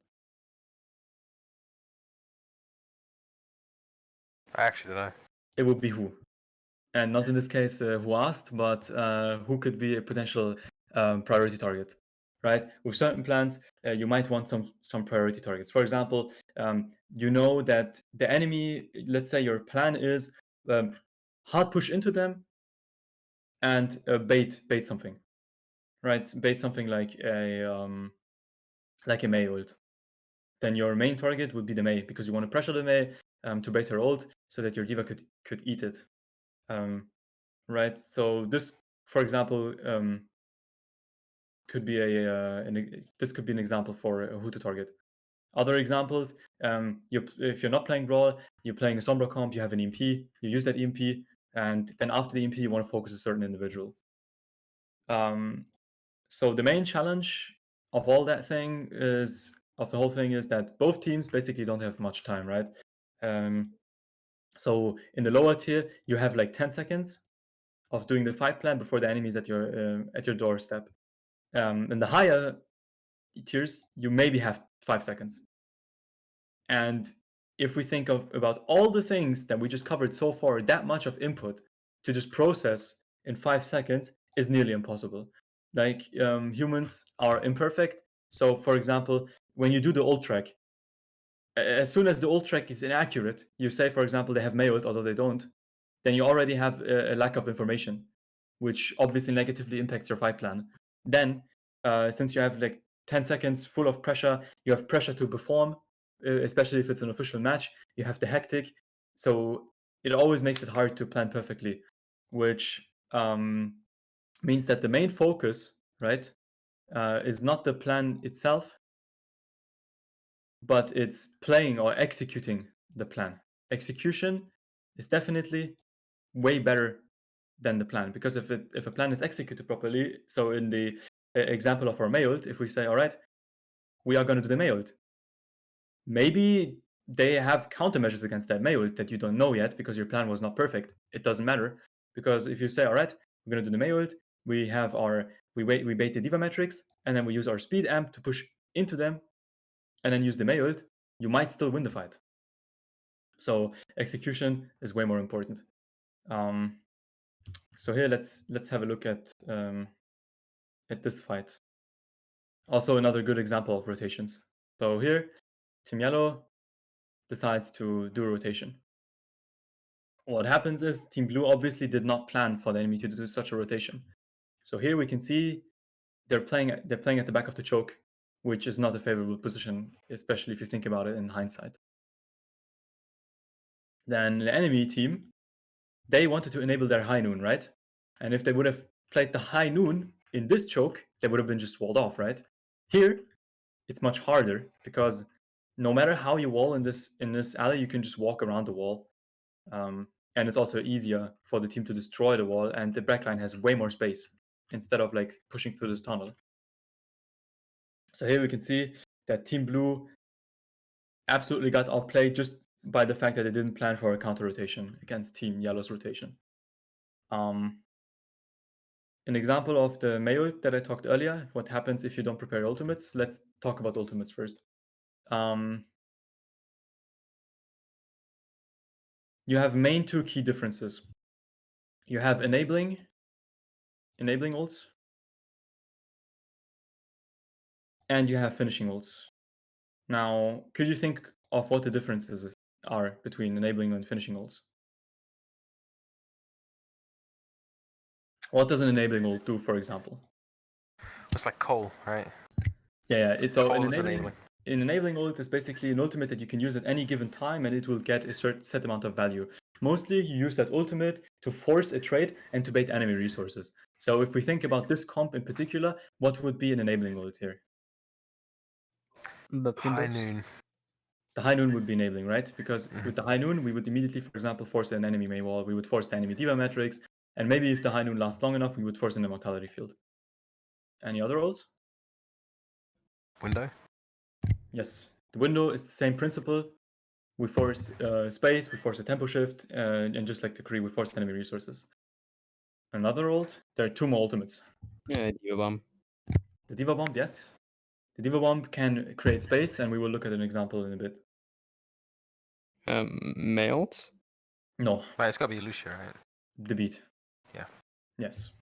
I actually don't know. It would be who. And not in this case who asked, but who could be a potential priority target. Right? With certain plans, you might want some priority targets. For example, you know that the enemy, let's say your plan is hard push into them and bait something, right? Bait something like a Mei ult. Then your main target would be the Mei because you want to pressure the Mei to bait her ult so that your diva could eat it, right? So this, for example, could be this could be an example for who to target. Other examples, if you're not playing Brawl, you're playing a Sombra comp, you have an EMP, you use that EMP, and then after the EMP, you want to focus a certain individual. So the main challenge of all that thing is of the whole thing is that both teams basically don't have much time, right? So in the lower tier, you have like 10 seconds of doing the fight plan before the enemy is at your doorstep. In the higher tiers, you maybe have 5 seconds. And if we think about all the things that we just covered so far, that much of input to just process in 5 seconds is nearly impossible. Like humans are imperfect. So, for example, when you do the ult track, as soon as the ult track is inaccurate, you say, for example, they have mailed, although they don't, then you already have a lack of information, which obviously negatively impacts your fight plan. Then, since you have like 10 seconds full of pressure, you have pressure to perform, especially if it's an official match, you have the hectic. So it always makes it hard to plan perfectly, which means that the main focus, right, is not the plan itself, but it's playing or executing the plan. Execution is definitely way better than the plan, because if a plan is executed properly, so in the example of our mailed, if we say, all right, we are going to do the mailed, maybe they have countermeasures against that mailed that you don't know yet because your plan was not perfect. It doesn't matter, because if you say, all right, we're going to do the mailed, we bait the diva metrics, and then we use our speed amp to push into them, and then use the mailed, you might still win the fight. So execution is way more important. So here let's have a look at this fight. Also another good example of rotations. So here, Team Yellow decides to do a rotation. What happens is Team Blue obviously did not plan for the enemy to do such a rotation. So here we can see they're playing at the back of the choke, which is not a favorable position, especially if you think about it in hindsight. Then the enemy team, they wanted to enable their high noon, right? And if they would have played the high noon in this choke, they would have been just walled off, right? Here, it's much harder because no matter how you wall in this alley, you can just walk around the wall. And it's also easier for the team to destroy the wall, and the backline has way more space instead of like pushing through this tunnel. So here we can see that Team Blue absolutely got outplayed just by the fact that they didn't plan for a counter rotation against Team Yellow's rotation. An example of the mail that I talked earlier, what happens if you don't prepare ultimates. Let's talk about ultimates first. You have main two key differences. You have enabling ults, and you have finishing ults. Now, could you think of what the differences are between enabling and finishing ults? What does an enabling ult do, for example? It's like coal, right? Yeah. It's so Coal an is enabling. An enabling ult is basically an ultimate that you can use at any given time, and it will get a certain set amount of value. Mostly, you use that ultimate to force a trade and to bait enemy resources. So if we think about this comp in particular, what would be an enabling ult here? The High noon. The high noon would be enabling, right? Because with the high noon, we would immediately, for example, force an enemy main wall. We would force the enemy diva metrics, and maybe if the high noon lasts long enough, we would force an immortality field. Any other ults? Window. Yes, the window is the same principle. We force space, we force a tempo shift, and just like the Kree, we force enemy resources. Another ult, there are two more ultimates. Yeah, Diva Bomb. The Diva Bomb, yes. The Diva Bomb can create space, and we will look at an example in a bit. Mailed? No, Right, it's got to be Lucia, right? the beat. Yeah. Yes.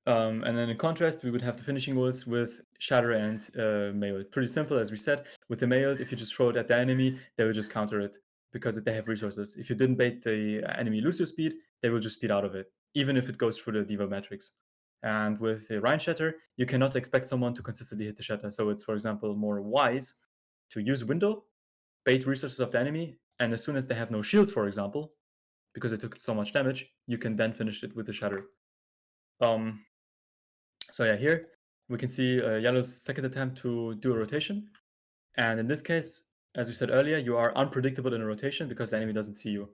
And then in contrast, we would have the finishing ults with Shatter and Mailed. Pretty simple, as we said. With the Mailed, if you just throw it at the enemy, they will just counter it because they have resources. If you didn't bait the enemy lose your speed, they will just speed out of it, even if it goes through the Diva metrics. And with the Rhine Shatter, you cannot expect someone to consistently hit the Shatter. So it's, for example, more wise to use Window, bait resources of the enemy, and as soon as they have no shield, for example, because it took so much damage, you can then finish it with the Shatter. So yeah, here we can see Yellow's second attempt to do a rotation. And in this case, as we said earlier, you are unpredictable in a rotation because the enemy doesn't see you.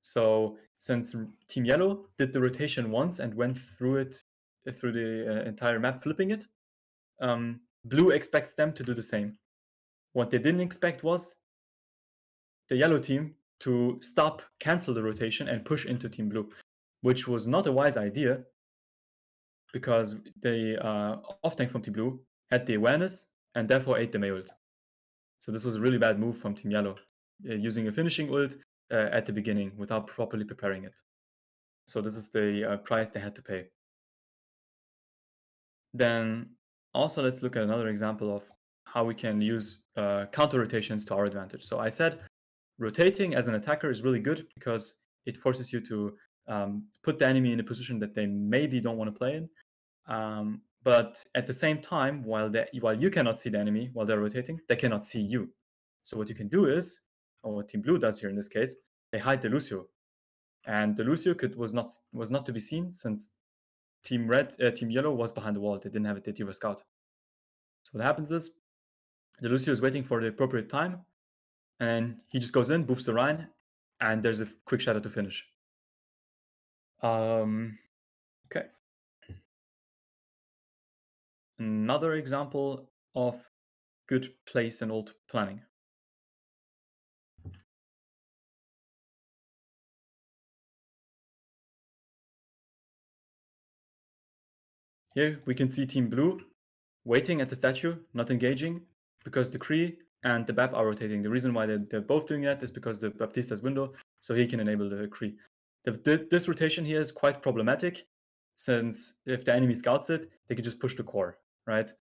So since Team Yellow did the rotation once and went through it through the entire map, flipping it, blue expects them to do the same. What they didn't expect was the yellow team to stop, cancel the rotation, and push into team blue, which was not a wise idea because the off-tank from team blue had the awareness and therefore ate the Mei ult. So this was a really bad move from team yellow, using a finishing ult at the beginning without properly preparing it. So this is the price they had to pay. Then also let's look at another example of how we can use counter rotations to our advantage. So I said rotating as an attacker is really good because it forces you to put the enemy in a position that they maybe don't want to play in. But at the same time, while you cannot see the enemy while they're rotating, they cannot see you. So what you can do is, or what Team Blue does here in this case, they hide the Lucio, and the Lucio was not to be seen since Team Yellow was behind the wall. They didn't have a D.Va scout. So what happens is the Lucio is waiting for the appropriate time, and he just goes in, boops the Rhine, and there's a quick shadow to finish. Okay. Another example of good place and ult planning. Here we can see Team Blue waiting at the statue, not engaging, because the Kree and the BAP are rotating. The reason why they're both doing that is because the Baptista's window, so he can enable the Kree. This rotation here is quite problematic, since if the enemy scouts it, they can just push the core, right?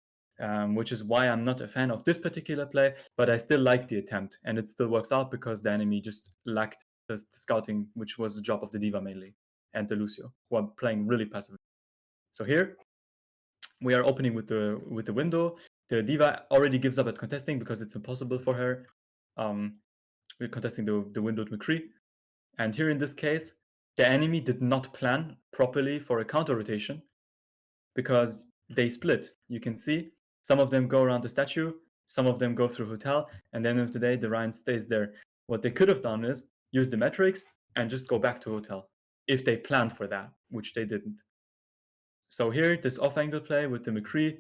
Which is why I'm not a fan of this particular play, but I still like the attempt, and it still works out because the enemy just lacked the scouting, which was the job of the D.Va mainly, and the Lucio, who are playing really passively. So here, we are opening with the window. The D.Va already gives up at contesting because it's impossible for her. We're contesting the window with McCree. And here in this case, the enemy did not plan properly for a counter rotation because they split. You can see some of them go around the statue, some of them go through hotel, and then at the end of the day, the Rhine stays there. What they could have done is use the metrics and just go back to hotel if they planned for that, which they didn't. So here, this off-angle play with the McCree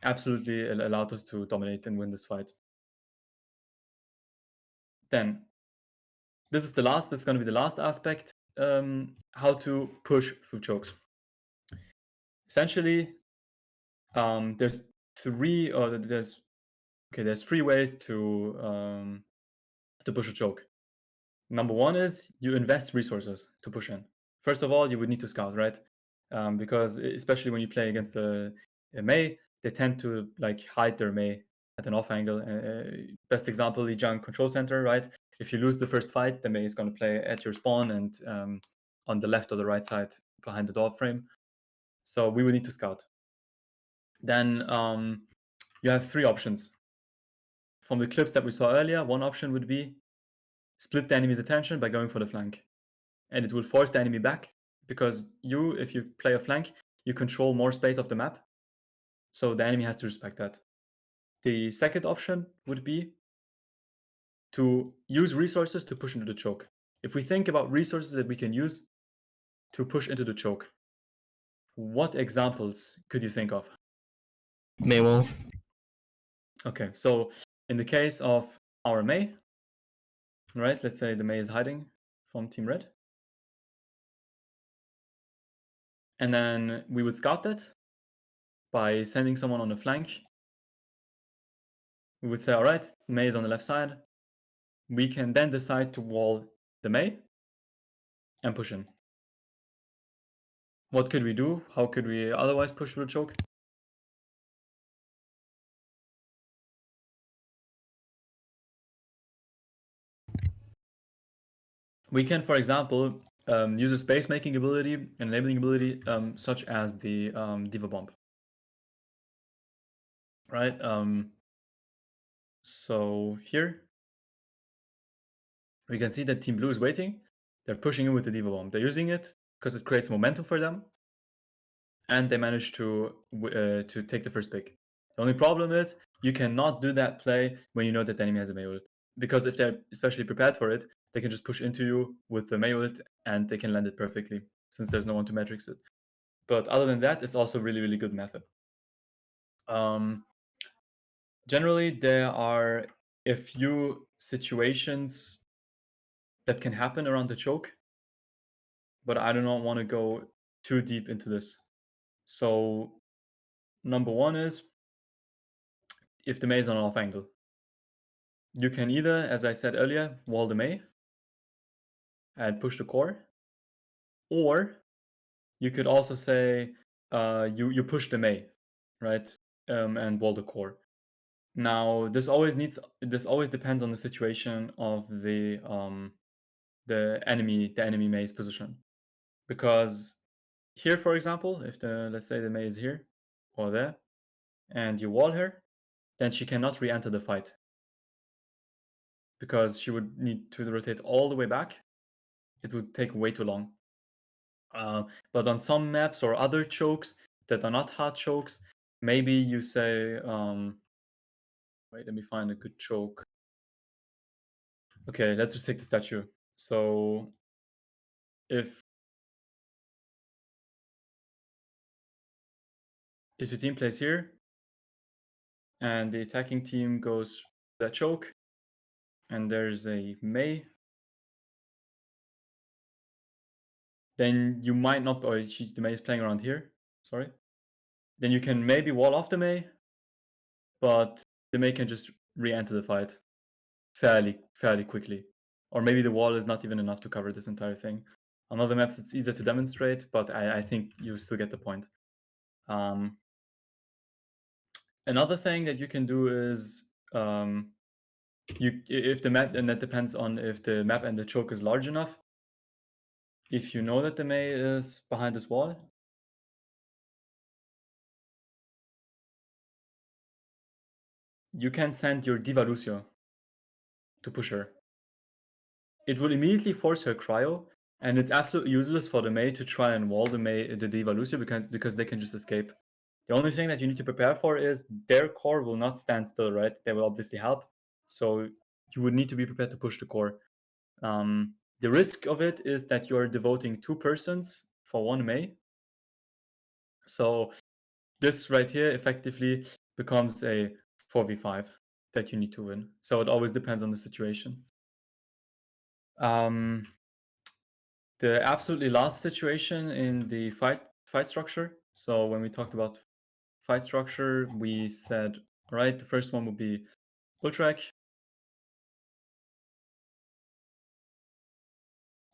absolutely allowed us to dominate and win this fight. Then, this is going to be the last aspect, how to push through chokes. Essentially, there's three ways to push a choke. Number one is you invest resources to push in. First of all, you would need to scout, right? Because especially when you play against a Mei, they tend to like hide their Mei at an off angle. Best example, Lijiang Control Center, right? If you lose the first fight, the Mei is going to play at your spawn and on the left or the right side behind the door frame. So we would need to scout. Then you have three options. From the clips that we saw earlier, one option would be split the enemy's attention by going for the flank. And it will force the enemy back because if you play a flank, you control more space of the map. So the enemy has to respect that. The second option would be to use resources to push into the choke. If we think about resources that we can use to push into the choke, what examples could you think of? Mei wall. Okay, so in the case of our Mei, right, let's say the Mei is hiding from Team Red. And then we would scout that by sending someone on the flank. We would say, all right, Mei is on the left side. We can then decide to wall the Mei and push in. What could we do? How could we otherwise push through the choke? We can, for example, use a space-making ability and enabling ability such as the D.Va Bomb. Right? So here, we can see that Team Blue is waiting. They're pushing in with the D.Va Bomb. They're using it because it creates momentum for them. And they managed to take the first pick. The only problem is you cannot do that play when you know that the enemy has a Mei ult. Because if they're especially prepared for it, they can just push into you with the Mei ult and they can land it perfectly since there's no one to matrix it. But other than that, it's also a really, really good method. Generally, there are a few situations that can happen around the choke, but I do not want to go too deep into this. So, number one is if the Mei is on off angle. You can either, as I said earlier, wall the Mei and push the core, or you could also say you push the Mei, right, and wall the core. Now, this always depends on the situation of the enemy Mei's position, because here, for example, if let's say the Mei is here or there, and you wall her, then she cannot re-enter the fight because she would need to rotate all the way back. It would take way too long. But on some maps or other chokes that are not hard chokes, maybe you say, wait, let me find a good choke. Okay, let's just take the statue. So if your team plays here and the attacking team goes that choke and there's a Mei, then you might not, or the Mei is playing around here, sorry. Then you can maybe wall off the Mei, but the Mei can just re-enter the fight fairly quickly. Or maybe the wall is not even enough to cover this entire thing. On other maps, it's easier to demonstrate, but I think you still get the point. Another thing that you can do is if the map, and that depends on if the map and the choke is large enough. If you know that the Mei is behind this wall, you can send your Diva Lucio to push her. It will immediately force her cryo, and it's absolutely useless for the Mei to try and wall the Diva Lucio because they can just escape. The only thing that you need to prepare for is their core will not stand still, right? They will obviously help. So you would need to be prepared to push the core. The risk of it is that you're devoting 2 persons for 1 Mei. So this right here effectively becomes a 4v5 that you need to win. So it always depends on the situation. The absolutely last situation in the fight structure. So when we talked about fight structure, we said, all right, the first one would be Ultrac,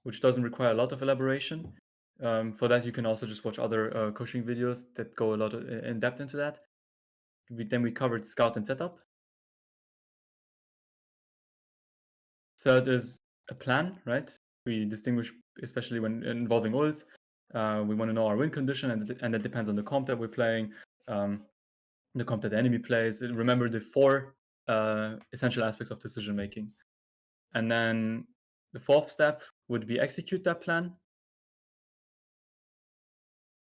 which doesn't require a lot of elaboration. For that, you can also just watch other coaching videos that go a lot in depth into that. Then we covered scout and setup. Third is a plan, right? We distinguish, especially when involving ults. We want to know our win condition, and that depends on the comp that we're playing, the comp that the enemy plays. Remember the 4 essential aspects of decision making. And then the 4th step would be execute that plan.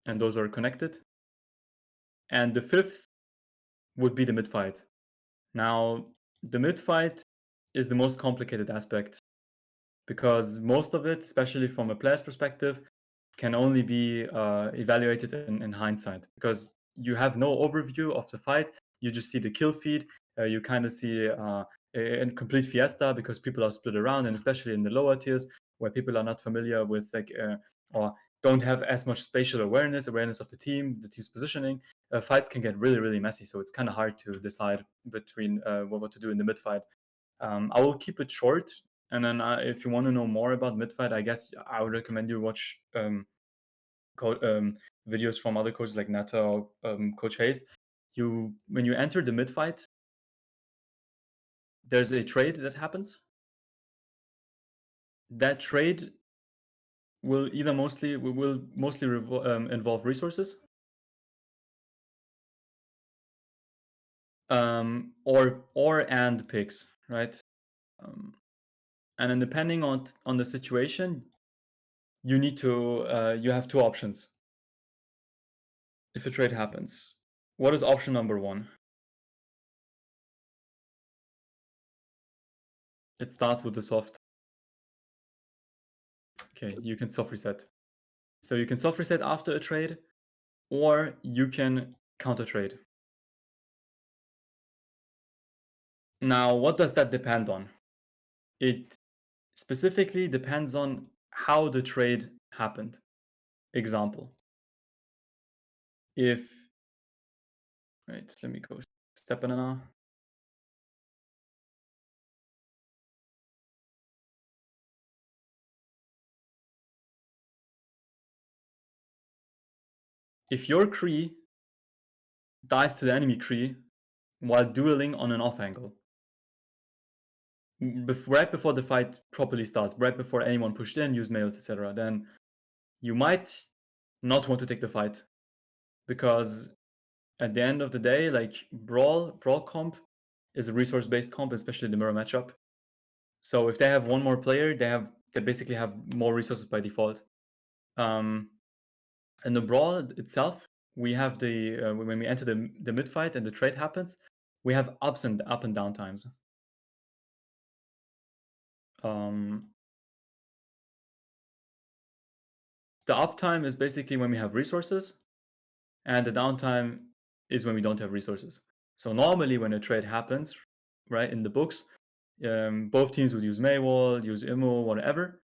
And those are connected. And the 5th would be the mid fight. Now, the mid fight is the most complicated aspect because most of it, especially from a player's perspective, can only be evaluated in hindsight because you have no overview of the fight. You just see the kill feed. You kind of see a complete fiesta because people are split around, and especially in the lower tiers where people are not familiar with or don't have as much spatial awareness of the team's positioning. Fights can get really, really messy, so it's kind of hard to decide between what to do in the mid fight. I will keep it short, and then if you want to know more about mid fight, I guess I would recommend you watch videos from other coaches like Nata or Coach Hayes. When you enter the mid fight, there's a trade that happens. That trade will mostly involve resources, and picks, right? And then depending on the situation, you need to you have 2 options. If a trade happens, what is option number 1? It starts with the soft. Okay, you can soft reset. So you can soft reset after a trade, or you can counter trade. Now, what does that depend on? It specifically depends on how the trade happened. Example, if, wait, let me go step banana. If your Kree dies to the enemy Kree while dueling on an off angle, right before the fight properly starts, right before anyone pushed in, used mails, etc., then you might not want to take the fight, because at the end of the day, like brawl comp is a resource-based comp, especially the mirror matchup. So if they have one more player, they basically have more resources by default. In the brawl itself, we have the when we enter the mid fight and the trade happens, we have up and down times. The uptime is basically when we have resources, and the downtime is when we don't have resources. So normally when a trade happens, right, in the books, both teams would use Maywall, use Immo, whatever.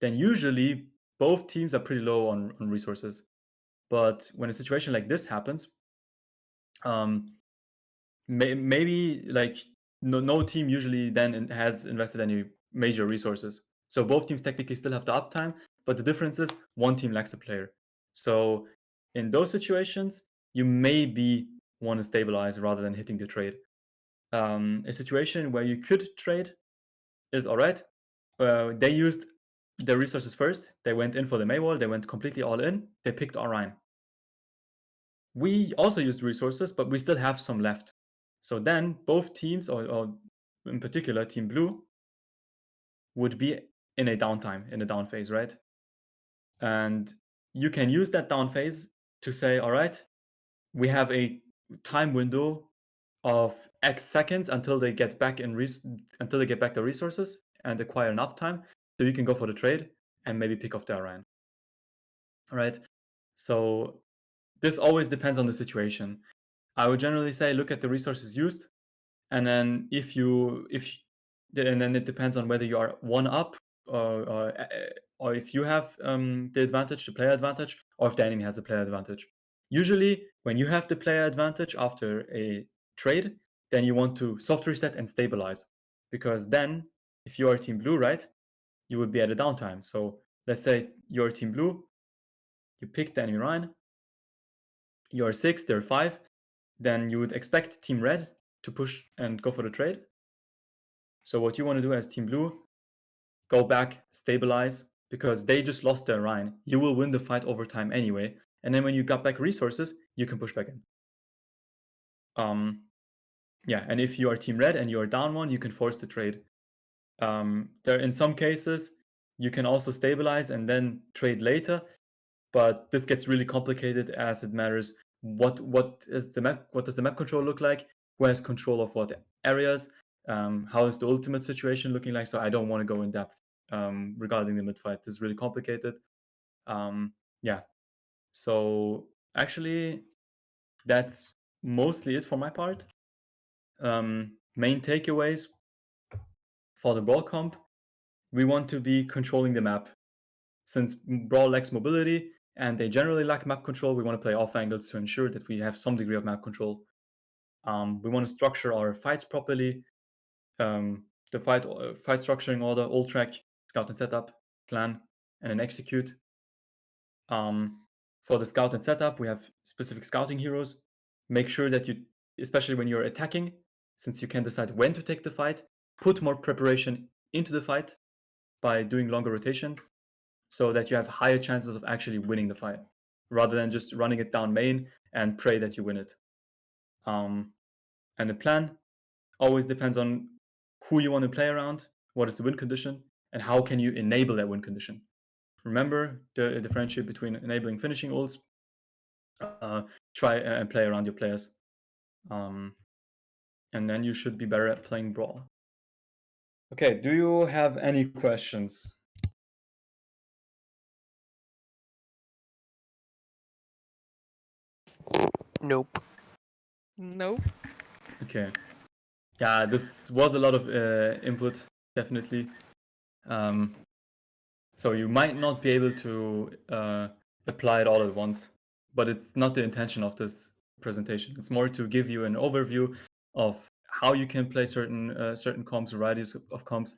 Then usually both teams are pretty low on resources. But when a situation like this happens, maybe like no team usually then has invested any major resources. So both teams technically still have the uptime, but the difference is one team lacks a player. So in those situations, you maybe want to stabilize rather than hitting the trade. A situation where you could trade is all right. They used their resources first. They went in for the Maywall. They went completely all in. They picked Orion. We also used resources, but we still have some left. So then both teams, or in particular Team Blue, would be in a downtime, in a down phase, right? And you can use that down phase to say, all right, we have a time window of X seconds until they get back until they get back the resources and acquire an uptime. So you can go for the trade and maybe pick off the Orion. All right. So this always depends on the situation. I would generally say look at the resources used, and then and then it depends on whether you are one up, or if you have the advantage, the player advantage, or if the enemy has the player advantage. Usually, when you have the player advantage after a trade, then you want to soft reset and stabilize, because then if you are Team Blue, right, you would be at a downtime. So let's say you're Team Blue, you pick the enemy Ryan, you're 6, they're 5, then you would expect Team Red to push and go for the trade. So what you want to do as Team Blue, go back, stabilize, because they just lost their Rhine. You will win the fight over time anyway. And then when you got back resources, you can push back in. Yeah, and if you are Team Red and you are down one, you can force the trade. There, in some cases, you can also stabilize and then trade later, but this gets really complicated as it matters what does the map control look like, who has control of what areas, how is the ultimate situation looking like. So I don't want to go in depth regarding the mid fight. This is really complicated. Yeah, so actually that's mostly it for my part. Main takeaways for the brawl comp: we want to be controlling the map. Since brawl lacks mobility and they generally lack map control, we want to play off angles to ensure that we have some degree of map control. We want to structure our fights properly. The fight structuring order: all track, scout and setup, plan, and then execute. For the scout and setup, we have specific scouting heroes. Make sure that you, especially when you're attacking, since you can decide when to take the fight, put more preparation into the fight by doing longer rotations, so that you have higher chances of actually winning the fight, rather than just running it down main and pray that you win it. And the plan always depends on who you want to play around, what is the win condition, and how can you enable that win condition. Remember the differentiate between enabling finishing ults. Try and play around your players. And then you should be better at playing Brawl. Okay, do you have any questions? Nope. Nope. Okay. Yeah, this was a lot of input, definitely. So you might not be able to apply it all at once, but it's not the intention of this presentation. It's more to give you an overview of how you can play certain comps, varieties of comps,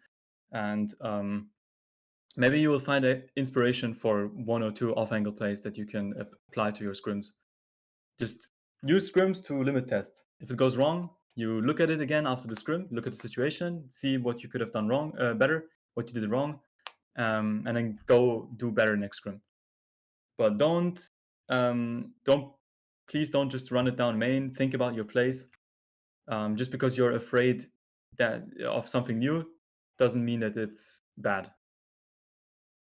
and maybe you will find inspiration for one or two off-angle plays that you can apply to your scrims. Just use scrims to limit test. If it goes wrong, you look at it again after the scrim, look at the situation, see what you could have done wrong, better, what you did wrong, and then go do better next scrim. But please don't just run it down main. Think about your plays. Just because you're afraid that of something new doesn't mean that it's bad.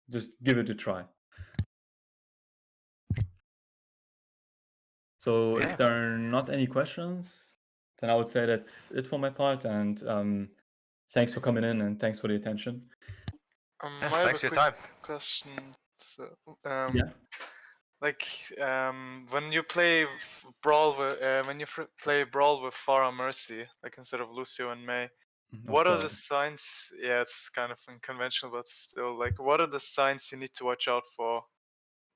Just give it a try. So Yeah. if there are not any questions, then I would say that's it for my part. And thanks for coming in and thanks for the attention. Yeah, I have thanks a for your quick time. question. So, Yeah. like, when you play brawl with play brawl with Farah Mercy, like instead of Lucio and May, what are the signs? Yeah, it's kind of unconventional, but still, like, what are the signs you need to watch out for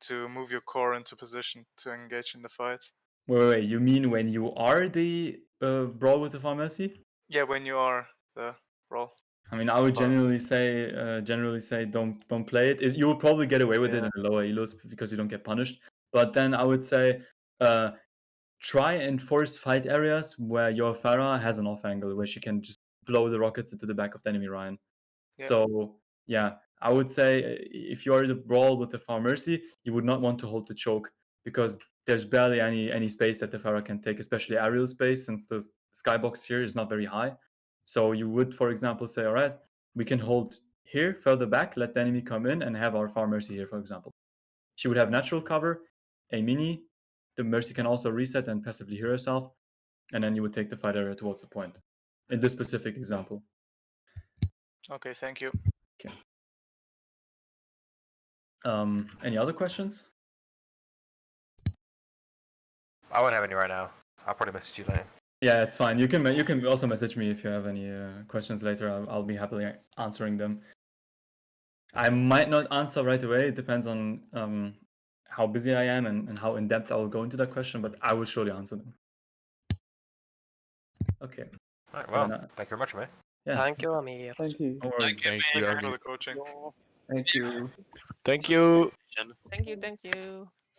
to move your core into position to engage in the fight? Wait, you mean when you are the brawl with the pharmacy? Yeah, when you are the brawl. I mean, I would generally say don't play it. You will probably get away with it in the lower elos because you don't get punished. But then I would say try and force fight areas where your Farah has an off angle where she can just blow the rockets into the back of the enemy Ryan. Yeah. So yeah, I would say if you are the brawl with the Far Mercy, you would not want to hold the choke because there's barely any space that the Farah can take, especially aerial space, since the skybox here is not very high. So you would, for example, say, all right, we can hold here further back, let the enemy come in and have our Far Mercy here, for example. She would have natural cover, a mini. The Mercy can also reset and passively heal herself, and then you would take the fight area towards the point. In this specific example. Okay, thank you. Okay. Any other questions? I won't have any right now. I'll probably message you later. Yeah, it's fine. You can also message me if you have any questions later. I'll be happily answering them. I might not answer right away. It depends on how busy I am and how in depth I will go into that question, but I will surely answer them. Okay. All right, well, thank you very much, mate. Yeah. Thank you, Amir. Thank you. No worries. Thank you for the coaching. Thank you. Thank you. Jen. Thank you.